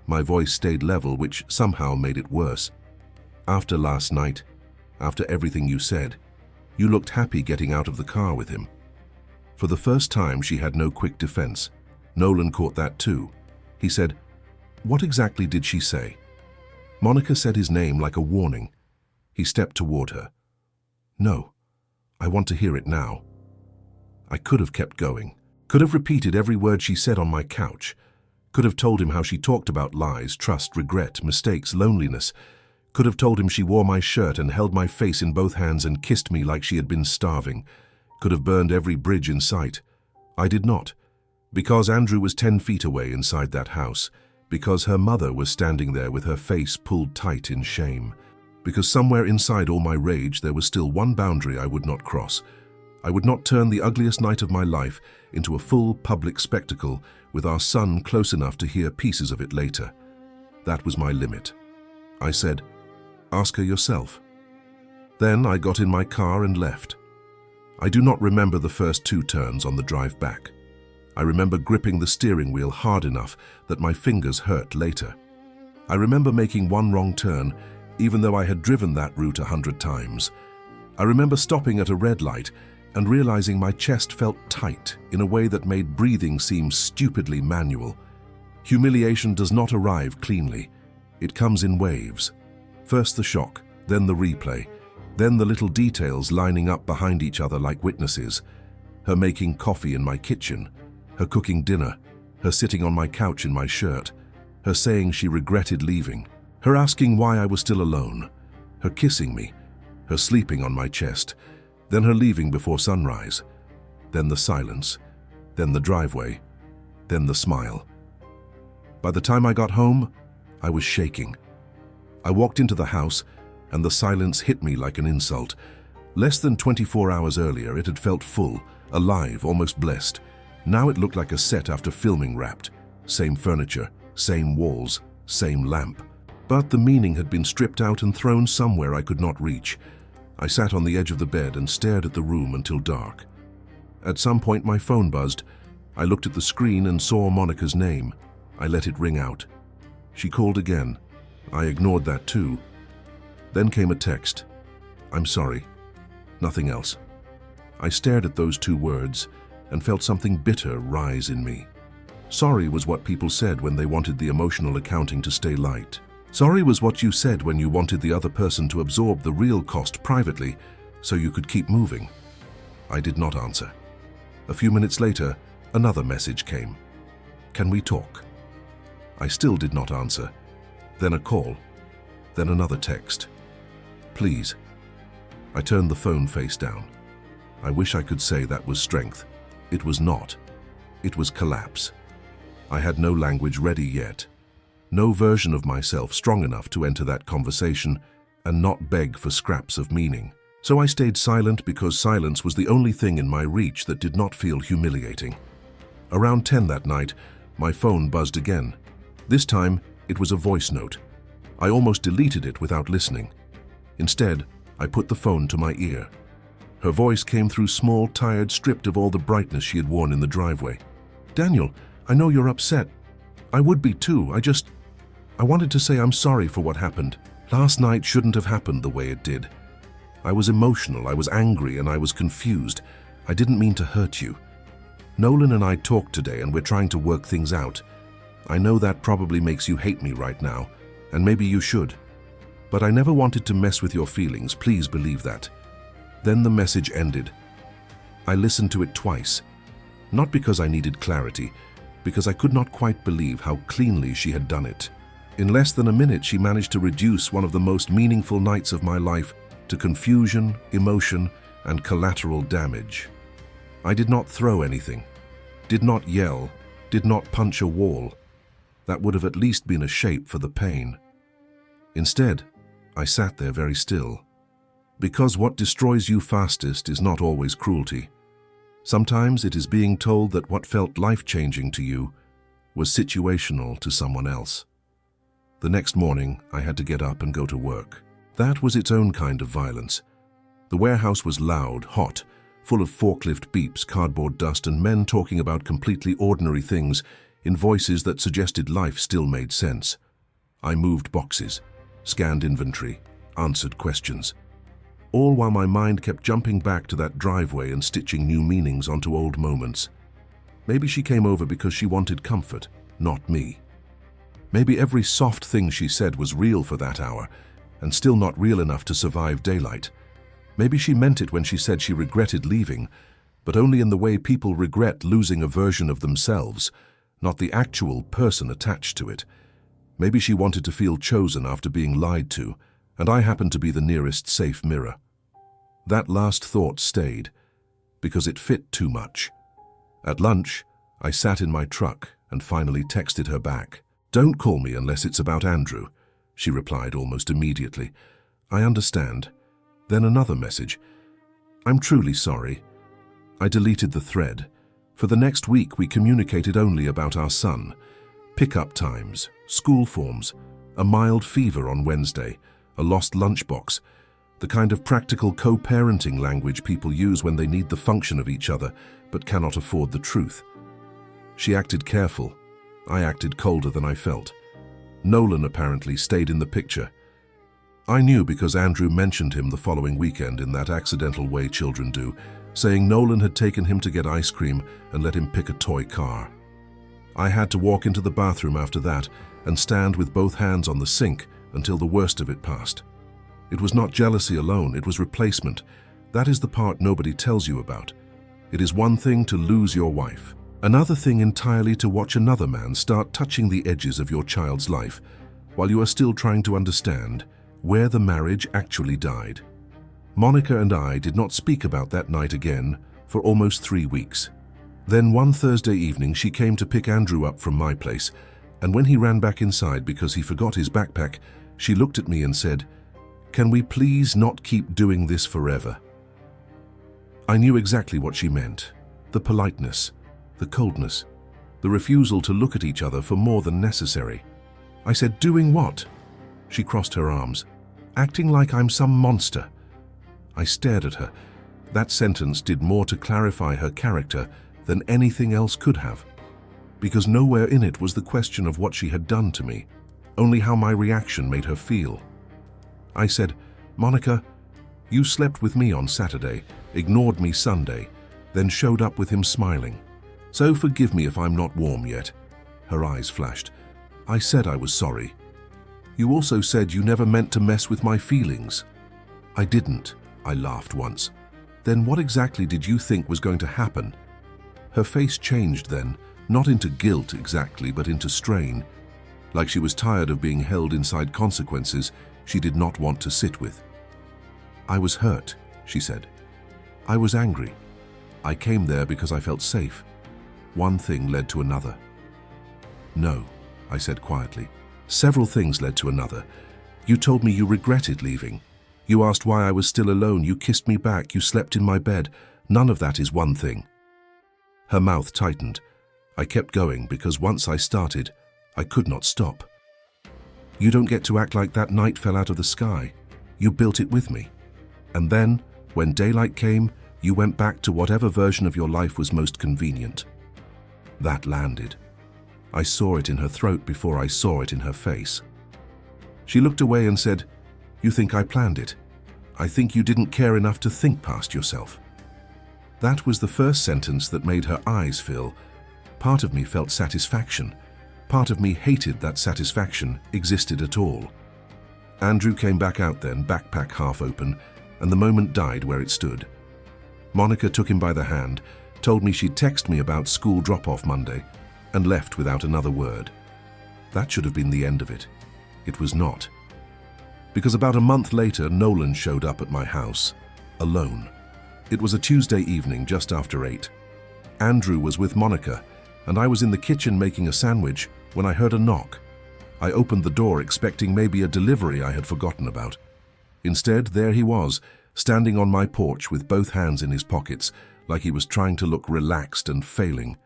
My voice stayed level, which somehow made it worse. "After last night, after everything you said, you looked happy getting out of the car with him." For the first time, she had no quick defense. Nolan caught that too. He said, "What exactly did she say?" Monica said his name like a warning. He stepped toward her. "No, I want to hear it now." I could have kept going, could have repeated every word she said on my couch, could have told him how she talked about lies, trust, regret, mistakes, loneliness, could have told him she wore my shirt and held my face in both hands and kissed me like she had been starving, could have burned every bridge in sight. I did not, because Andrew was 10 feet away inside that house, because her mother was standing there with her face pulled tight in shame, because somewhere inside all my rage there was still one boundary I would not cross. I would not turn the ugliest night of my life into a full public spectacle with our son close enough to hear pieces of it later. That was my limit. I said, "Ask her yourself." Then I got in my car and left. I do not remember the first 2 turns on the drive back. I remember gripping the steering wheel hard enough that my fingers hurt later. I remember making one wrong turn, even though I had driven that route 100 times. I remember stopping at a red light and realizing my chest felt tight in a way that made breathing seem stupidly manual. Humiliation does not arrive cleanly. It comes in waves. First the shock, then the replay, then the little details lining up behind each other like witnesses. Her making coffee in my kitchen, her cooking dinner, her sitting on my couch in my shirt, her saying she regretted leaving, her asking why I was still alone, her kissing me, her sleeping on my chest, then her leaving before sunrise, then the silence, then the driveway, then the smile. By the time I got home, I was shaking. I walked into the house, and the silence hit me like an insult. Less than 24 hours earlier, it had felt full, alive, almost blessed. Now it looked like a set after filming wrapped. Same furniture, same walls, same lamp. But the meaning had been stripped out and thrown somewhere I could not reach. I sat on the edge of the bed and stared at the room until dark. At some point my phone buzzed. I looked at the screen and saw Monica's name. I let it ring out. She called again. I ignored that too. Then came a text. "I'm sorry." Nothing else. I stared at those 2 words and felt something bitter rise in me. Sorry was what people said when they wanted the emotional accounting to stay light. Sorry was what you said when you wanted the other person to absorb the real cost privately so you could keep moving. I did not answer. A few minutes later, another message came. "Can we talk?" I still did not answer. Then a call. Then another text. "Please." I turned the phone face down. I wish I could say that was strength. It was not. It was collapse. I had no language ready yet. No version of myself strong enough to enter that conversation and not beg for scraps of meaning. So I stayed silent because silence was the only thing in my reach that did not feel humiliating. Around 10 that night, my phone buzzed again. This time, it was a voice note. I almost deleted it without listening. Instead, I put the phone to my ear. Her voice came through small, tired, stripped of all the brightness she had worn in the driveway. "Daniel, I know you're upset. I would be too. I wanted to say I'm sorry for what happened. Last night shouldn't have happened the way it did. I was emotional, I was angry, and I was confused. I didn't mean to hurt you. Nolan and I talked today and we're trying to work things out. I know that probably makes you hate me right now, and maybe you should. But I never wanted to mess with your feelings, please believe that." Then the message ended. I listened to it twice, not because I needed clarity, because I could not quite believe how cleanly she had done it. In less than a minute, she managed to reduce one of the most meaningful nights of my life to confusion, emotion, and collateral damage. I did not throw anything, did not yell, did not punch a wall. That would have at least been a shape for the pain. Instead, I sat there very still. Because what destroys you fastest is not always cruelty. Sometimes it is being told that what felt life-changing to you was situational to someone else. The next morning, I had to get up and go to work. That was its own kind of violence. The warehouse was loud, hot, full of forklift beeps, cardboard dust, and men talking about completely ordinary things in voices that suggested life still made sense. I moved boxes, scanned inventory, answered questions, all while my mind kept jumping back to that driveway and stitching new meanings onto old moments. Maybe she came over because she wanted comfort, not me. Maybe every soft thing she said was real for that hour, and still not real enough to survive daylight. Maybe she meant it when she said she regretted leaving, but only in the way people regret losing a version of themselves, not the actual person attached to it. Maybe she wanted to feel chosen after being lied to, and I happened to be the nearest safe mirror. That last thought stayed, because it fit too much. At lunch, I sat in my truck and finally texted her back. "Don't call me unless it's about Andrew," she replied almost immediately. "I understand." Then another message. "I'm truly sorry." I deleted the thread. For the next week, we communicated only about our son. Pickup times, school forms, a mild fever on Wednesday, a lost lunchbox, the kind of practical co-parenting language people use when they need the function of each other but cannot afford the truth. She acted careful. I acted colder than I felt. Nolan apparently stayed in the picture. I knew because Andrew mentioned him the following weekend in that accidental way children do, saying Nolan had taken him to get ice cream and let him pick a toy car. I had to walk into the bathroom after that and stand with both hands on the sink until the worst of it passed. It was not jealousy alone, it was replacement. That is the part nobody tells you about. It is one thing to lose your wife. Another thing entirely to watch another man start touching the edges of your child's life while you are still trying to understand where the marriage actually died. Monica and I did not speak about that night again for almost 3 weeks. Then one Thursday evening she came to pick Andrew up from my place, and when he ran back inside because he forgot his backpack, she looked at me and said, "Can we please not keep doing this forever?" I knew exactly what she meant. The politeness, the coldness, the refusal to look at each other for more than necessary. I said, "Doing what?" She crossed her arms, "Acting like I'm some monster." I stared at her. That sentence did more to clarify her character than anything else could have, because nowhere in it was the question of what she had done to me, only how my reaction made her feel. I said, "Monica, you slept with me on Saturday, ignored me Sunday, then showed up with him smiling. So forgive me if I'm not warm yet." Her eyes flashed. "I said I was sorry. You also said you never meant to mess with my feelings." "I didn't," I laughed once. "Then what exactly did you think was going to happen?" Her face changed then, not into guilt exactly, but into strain, like she was tired of being held inside consequences she did not want to sit with. "I was hurt," she said. "I was angry. I came there because I felt safe. One thing led to another." "No," I said quietly. "Several things led to another. You told me you regretted leaving. You asked why I was still alone. You kissed me back. You slept in my bed. None of that is one thing." Her mouth tightened. I kept going because once I started, I could not stop. "You don't get to act like that night fell out of the sky. You built it with me. And then, when daylight came, you went back to whatever version of your life was most convenient." That landed. I saw it in her throat before I saw it in her face. She looked away and said, "You think I planned it? I think you didn't care enough to think past yourself." That was the first sentence that made her eyes fill. Part of me felt satisfaction. Part of me hated that satisfaction existed at all. Andrew came back out then, backpack half open, and the moment died where it stood. Monica took him by the hand, told me she'd text me about school drop-off Monday, and left without another word. That should have been the end of it. It was not. Because about a month later, Nolan showed up at my house, alone. It was a Tuesday evening just after 8. Andrew was with Monica, and I was in the kitchen making a sandwich when I heard a knock. I opened the door expecting maybe a delivery I had forgotten about. Instead, there he was, standing on my porch with both hands in his pockets, like he was trying to look relaxed and failing.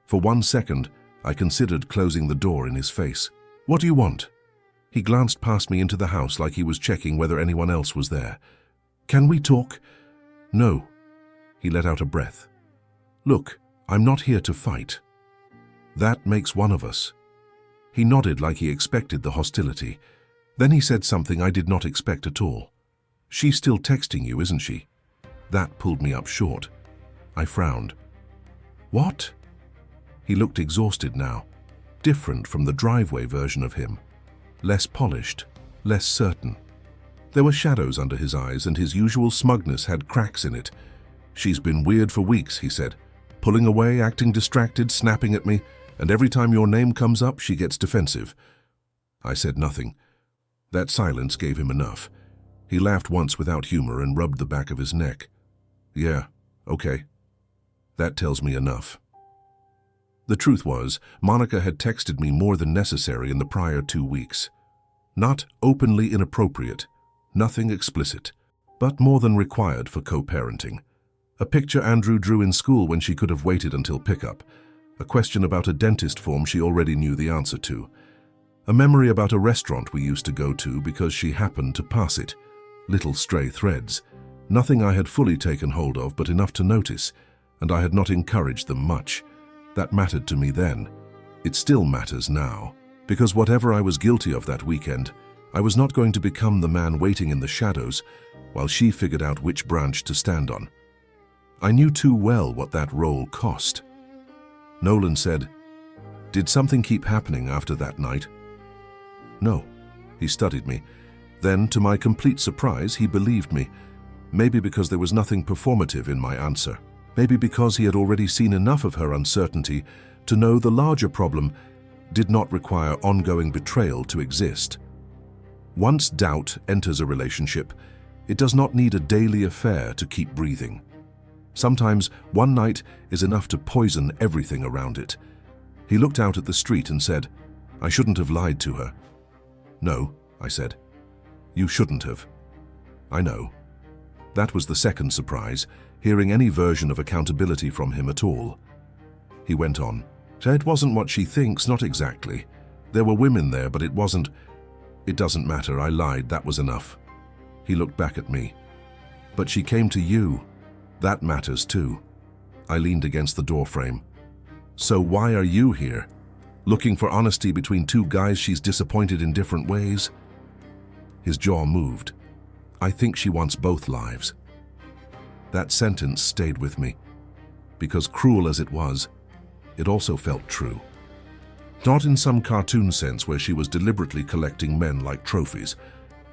For 1 second, I considered closing the door in his face. "What do you want?" He glanced past me into the house like he was checking whether anyone else was there. "Can we talk?" "No." He let out a breath. "Look, I'm not here to fight. That makes one of us." He nodded like he expected the hostility. Then he said something I did not expect at all. "She's still texting you, isn't she?" That pulled me up short. I frowned. "What?" He looked exhausted now, different from the driveway version of him. Less polished, less certain. There were shadows under his eyes, and his usual smugness had cracks in it. "She's been weird for weeks," he said. "Pulling away, acting distracted, snapping at me, and every time your name comes up, she gets defensive." I said nothing. That silence gave him enough. He laughed once without humor and rubbed the back of his neck. "Yeah, okay. That tells me enough." The truth was, Monica had texted me more than necessary in the prior 2 weeks. Not openly inappropriate, nothing explicit, but more than required for co-parenting. A picture Andrew drew in school when she could have waited until pickup. A question about a dentist form she already knew the answer to. A memory about a restaurant we used to go to because she happened to pass it. Little stray threads. Nothing I had fully taken hold of, but enough to notice, and I had not encouraged them much. That mattered to me then. It still matters now, because whatever I was guilty of that weekend, I was not going to become the man waiting in the shadows while she figured out which branch to stand on. I knew too well what that role cost. Nolan said, "Did something keep happening after that night?" "No." He studied me. Then, to my complete surprise, he believed me. Maybe because there was nothing performative in my answer. Maybe because he had already seen enough of her uncertainty to know the larger problem did not require ongoing betrayal to exist. Once doubt enters a relationship, it does not need a daily affair to keep breathing. Sometimes one night is enough to poison everything around it. He looked out at the street and said, "I shouldn't have lied to her." "No," I said. "You shouldn't have." "I know." That was the second surprise, hearing any version of accountability from him at all. He went on. "It wasn't what she thinks, not exactly. There were women there, but it wasn't. It doesn't matter, I lied, that was enough." He looked back at me. "But she came to you. That matters too." I leaned against the doorframe. "So why are you here? Looking for honesty between two guys she's disappointed in different ways?" His jaw moved. "I think she wants both lives." That sentence stayed with me, because cruel as it was, it also felt true. Not in some cartoon sense where she was deliberately collecting men like trophies.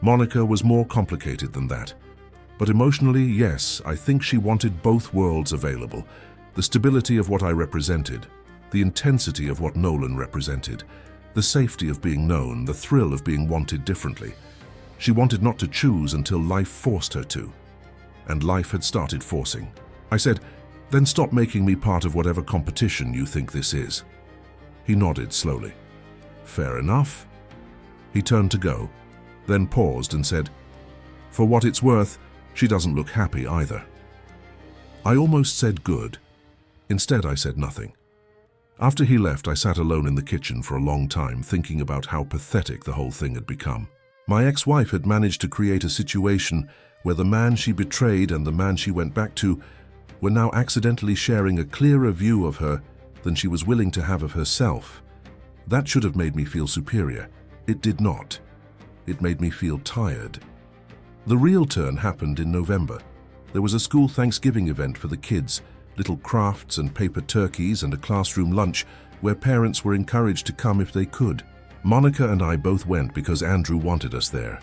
Monica was more complicated than that. But emotionally, yes, I think she wanted both worlds available. The stability of what I represented, the intensity of what Nolan represented, the safety of being known, the thrill of being wanted differently. She wanted not to choose until life forced her to. And life had started forcing. I said, "Then stop making me part of whatever competition you think this is." He nodded slowly. "Fair enough." He turned to go, then paused and said, "For what it's worth, she doesn't look happy either." I almost said good. Instead, I said nothing. After he left, I sat alone in the kitchen for a long time, thinking about how pathetic the whole thing had become. My ex-wife had managed to create a situation where the man she betrayed and the man she went back to were now accidentally sharing a clearer view of her than she was willing to have of herself. That should have made me feel superior. It did not. It made me feel tired. The real turn happened in November. There was a school Thanksgiving event for the kids, little crafts and paper turkeys and a classroom lunch where parents were encouraged to come if they could. Monica and I both went because Andrew wanted us there.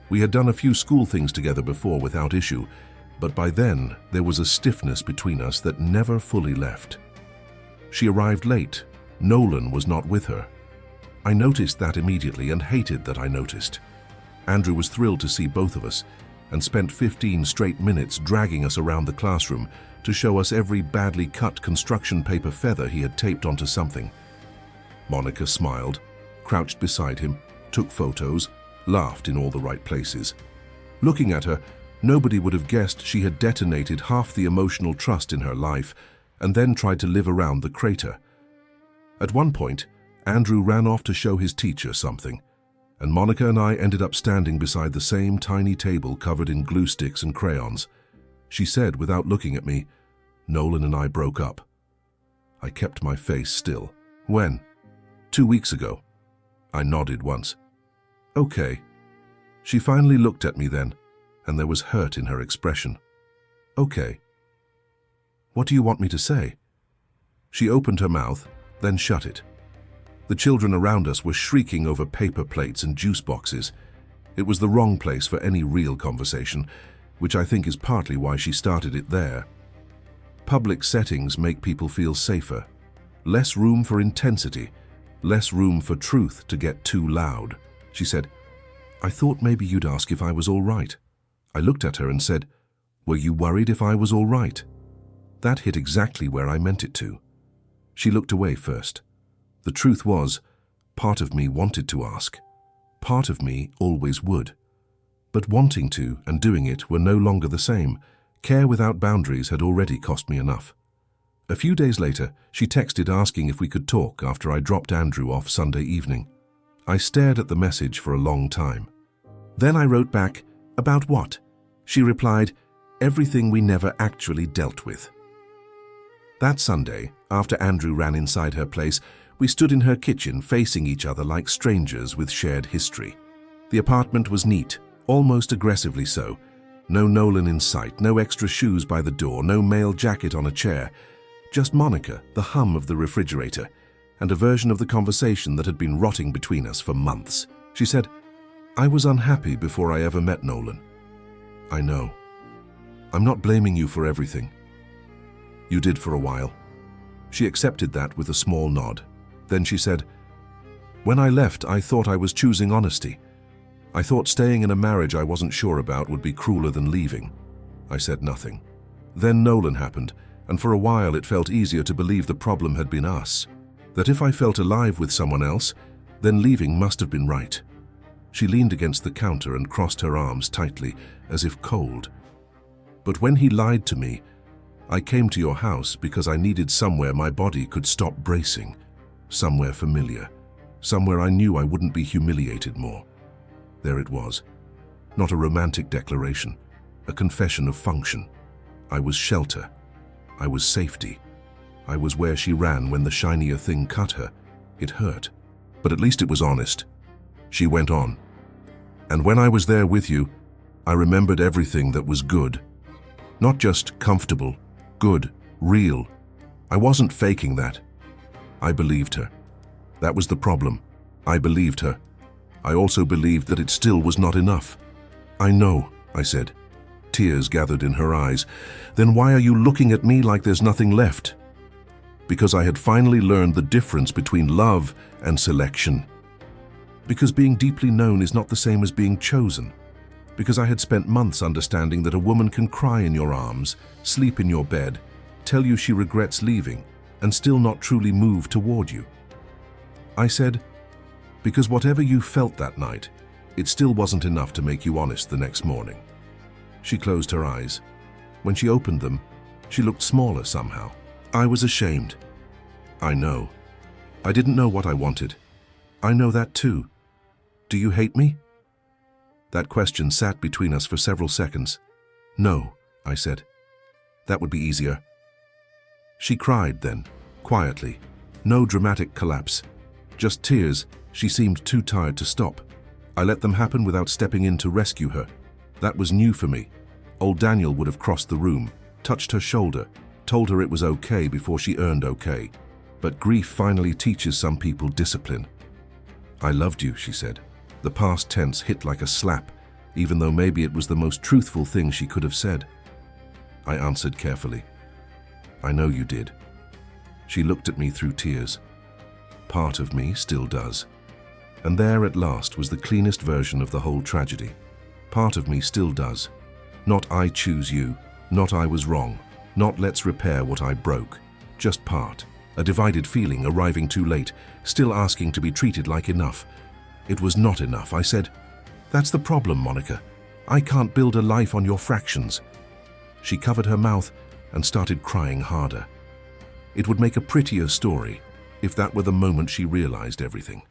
We had done a few school things together before without issue, but by then there was a stiffness between us that never fully left. She arrived late. Nolan was not with her. I noticed that immediately and hated that I noticed. Andrew was thrilled to see both of us and spent 15 straight minutes dragging us around the classroom to show us every badly cut construction paper feather he had taped onto something. Monica smiled, crouched beside him, took photos, laughed in all the right places. Looking at her, Nobody would have guessed she had detonated half the emotional trust in her life and then tried to live around the crater. At one point, Andrew ran off to show his teacher something, and Monica and I ended up standing beside the same tiny table covered in glue sticks and crayons. She said, without looking at me, "Nolan and I broke up." I kept my face still. "When?" "2 weeks ago." I nodded once. "Okay." She finally looked at me then, and there was hurt in her expression. "Okay. What do you want me to say?" She opened her mouth, then shut it. The children around us were shrieking over paper plates and juice boxes. It was the wrong place for any real conversation, which I think is partly why she started it there. Public settings make people feel safer. Less room for intensity, less room for truth to get too loud. She said, "I thought maybe you'd ask if I was all right." I looked at her and said, "Were you worried if I was all right?" That hit exactly where I meant it to. She looked away first. The truth was, part of me wanted to ask. Part of me always would. But wanting to and doing it were no longer the same. Care without boundaries had already cost me enough. A few days later, she texted asking if we could talk after I dropped Andrew off Sunday evening. I stared at the message for a long time. Then I wrote back, "About what?" She replied, "Everything we never actually dealt with." That Sunday, after Andrew ran inside her place, we stood in her kitchen facing each other like strangers with shared history. The apartment was neat, almost aggressively so. No Nolan in sight, no extra shoes by the door, no male jacket on a chair. Just Monica, the hum of the refrigerator, and a version of the conversation that had been rotting between us for months. She said, "I was unhappy before I ever met Nolan." "I know. I'm not blaming you for everything. You did for a while." She accepted that with a small nod. Then she said, "When I left, I thought I was choosing honesty. I thought staying in a marriage I wasn't sure about would be crueler than leaving." I said nothing. Then Nolan happened, and for a while it felt easier to believe the problem had been us. That if I felt alive with someone else, then leaving must have been right. She leaned against the counter and crossed her arms tightly, as if cold. "But when he lied to me, I came to your house because I needed somewhere my body could stop bracing. Somewhere familiar. Somewhere I knew I wouldn't be humiliated more." There it was. Not a romantic declaration, a confession of function. I was shelter. I was safety. I was where she ran when the shinier thing cut her. It hurt, but at least it was honest. She went on. "And when I was there with you, I remembered everything that was good. Not just comfortable, good, real. I wasn't faking that. I believed her. That was the problem. I believed her. I also believed that it still was not enough." "I know," I said. Tears gathered in her eyes. "Then why are you looking at me like there's nothing left?" Because I had finally learned the difference between love and selection. Because being deeply known is not the same as being chosen. Because I had spent months understanding that a woman can cry in your arms, sleep in your bed, tell you she regrets leaving, and still not truly move toward you. I said, because whatever you felt that night, it still wasn't enough to make you honest the next morning. She closed her eyes. When she opened them, she looked smaller somehow. I was ashamed. I know. I didn't know what I wanted. I know that too. Do you hate me? That question sat between us for several seconds. No, I said. That would be easier. She cried then, quietly. No dramatic collapse. Just tears. She seemed too tired to stop. I let them happen without stepping in to rescue her. That was new for me. Old Daniel would have crossed the room, touched her shoulder, told her it was okay before she earned okay. But grief finally teaches some people discipline. I loved you, she said. The past tense hit like a slap, even though maybe it was the most truthful thing she could have said. I answered carefully. I know you did. She looked at me through tears. Part of me still does. And there at last was the cleanest version of the whole tragedy. Part of me still does. Not I choose you, not I was wrong, not let's repair what I broke. Just part. A divided feeling arriving too late, still asking to be treated like enough. It was not enough. I said, that's the problem, Monica. I can't build a life on your fractions." She covered her mouth and started crying harder. It would make a prettier story if that were the moment she realized everything.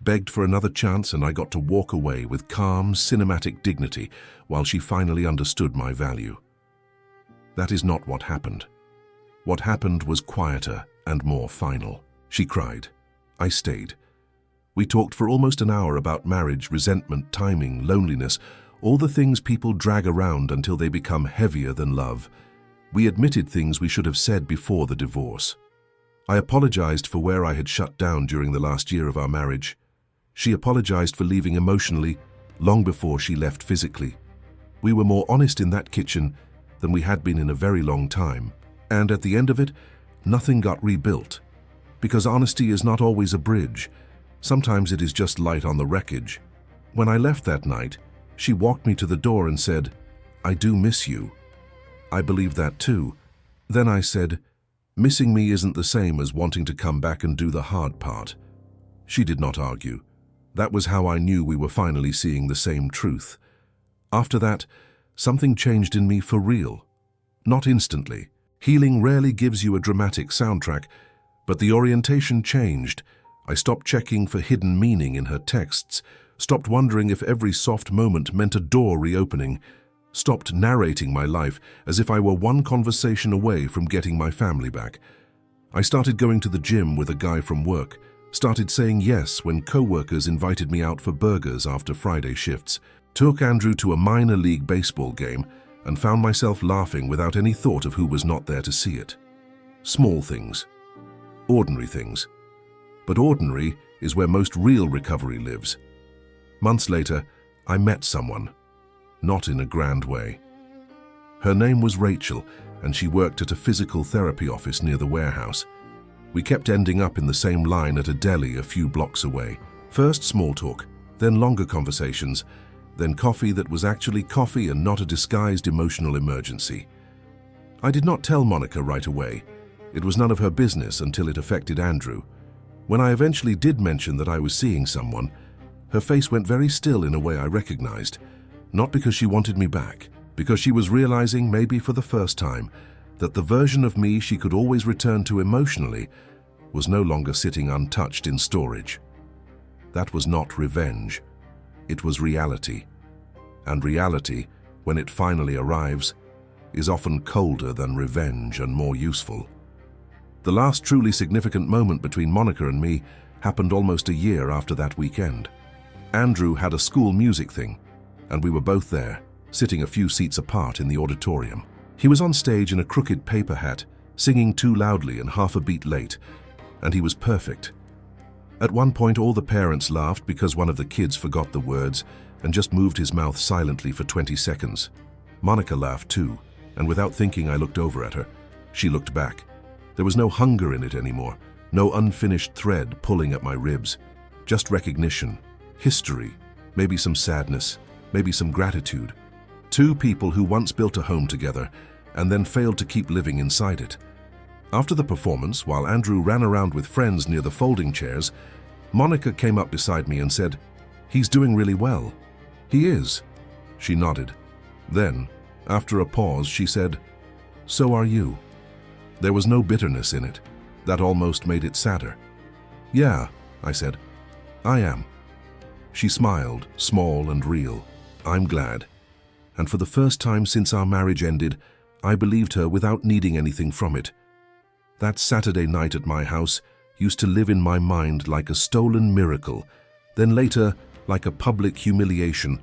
Begged for another chance, and I got to walk away with calm, cinematic dignity while she finally understood my value. That is not what happened. What happened was quieter and more final. She cried. I stayed. We talked for almost an hour about marriage, resentment, timing, loneliness, all the things people drag around until they become heavier than love. We admitted things we should have said before the divorce. I apologized for where I had shut down during the last year of our marriage. She apologized for leaving emotionally long before she left physically. We were more honest in that kitchen than we had been in a very long time. And at the end of it, nothing got rebuilt. Because honesty is not always a bridge. Sometimes it is just light on the wreckage. When I left that night, she walked me to the door and said, "I do miss you." I believed that too. Then I said, "Missing me isn't the same as wanting to come back and do the hard part." She did not argue. That was how I knew we were finally seeing the same truth. After that, something changed in me for real. Not instantly. Healing rarely gives you a dramatic soundtrack, but the orientation changed. I stopped checking for hidden meaning in her texts, stopped wondering if every soft moment meant a door reopening, stopped narrating my life as if I were one conversation away from getting my family back. I started going to the gym with a guy from work, started saying yes when co-workers invited me out for burgers after Friday shifts, took Andrew to a minor league baseball game, and found myself laughing without any thought of who was not there to see it. Small things. Ordinary things. But ordinary is where most real recovery lives. Months later, I met someone. Not in a grand way. Her name was Rachel, and she worked at a physical therapy office near the warehouse. We kept ending up in the same line at a deli a few blocks away. First small talk, then longer conversations, then coffee that was actually coffee and not a disguised emotional emergency. I did not tell Monica right away. It was none of her business until it affected Andrew. When I eventually did mention that I was seeing someone, her face went very still in a way I recognized. Not because she wanted me back, because she was realizing, maybe for the first time, that the version of me she could always return to emotionally was no longer sitting untouched in storage. That was not revenge. It was reality. And reality, when it finally arrives, is often colder than revenge and more useful. The last truly significant moment between Monica and me happened almost a year after that weekend. Andrew had a school music thing, and we were both there, sitting a few seats apart in the auditorium. He was on stage in a crooked paper hat, singing too loudly and half a beat late, and he was perfect. At one point, all the parents laughed because one of the kids forgot the words and just moved his mouth silently for 20 seconds. Monica laughed too, and without thinking I looked over at her. She looked back. There was no hunger in it anymore, no unfinished thread pulling at my ribs. Just recognition, history, maybe some sadness, maybe some gratitude. Two people who once built a home together and then failed to keep living inside it. After the performance, while Andrew ran around with friends near the folding chairs, Monica came up beside me and said, "He's doing really well." "He is." She nodded. Then, after a pause, she said, "So are you." There was no bitterness in it. That almost made it sadder. "Yeah," I said, "I am." She smiled, small and real. "I'm glad." And for the first time since our marriage ended, I believed her without needing anything from it. That Saturday night at my house used to live in my mind like a stolen miracle, then later like a public humiliation.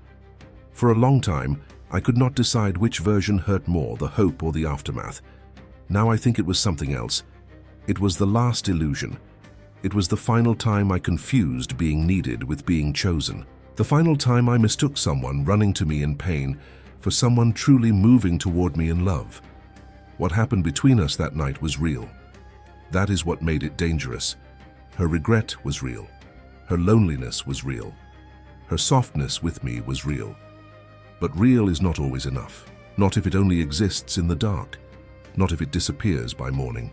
For a long time, I could not decide which version hurt more, the hope or the aftermath. Now I think it was something else. It was the last illusion. It was the final time I confused being needed with being chosen. The final time I mistook someone running to me in pain for someone truly moving toward me in love. What happened between us that night was real. That is what made it dangerous. Her regret was real. Her loneliness was real. Her softness with me was real. But real is not always enough. Not if it only exists in the dark. Not if it disappears by morning.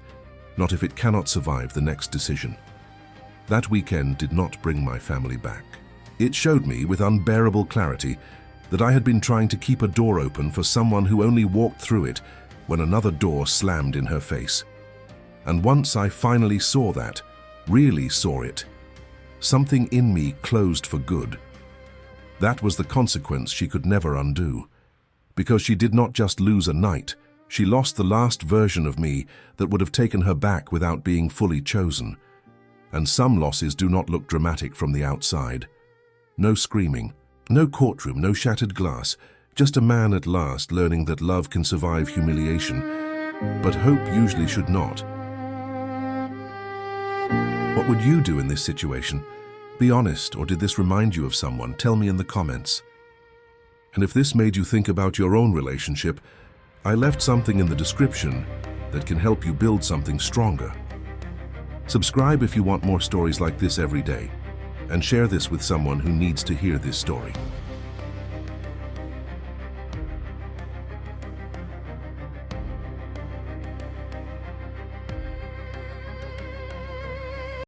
Not if it cannot survive the next decision. That weekend did not bring my family back. It showed me with unbearable clarity that I had been trying to keep a door open for someone who only walked through it when another door slammed in her face. And once I finally saw that, really saw it, something in me closed for good. That was the consequence she could never undo. Because she did not just lose a night, she lost the last version of me that would have taken her back without being fully chosen. And some losses do not look dramatic from the outside. No screaming, no courtroom, no shattered glass, just a man at last learning that love can survive humiliation, but hope usually should not. What would you do in this situation? Be honest, or did this remind you of someone? Tell me in the comments. And if this made you think about your own relationship, I left something in the description that can help you build something stronger. Subscribe if you want more stories like this every day, and share this with someone who needs to hear this story.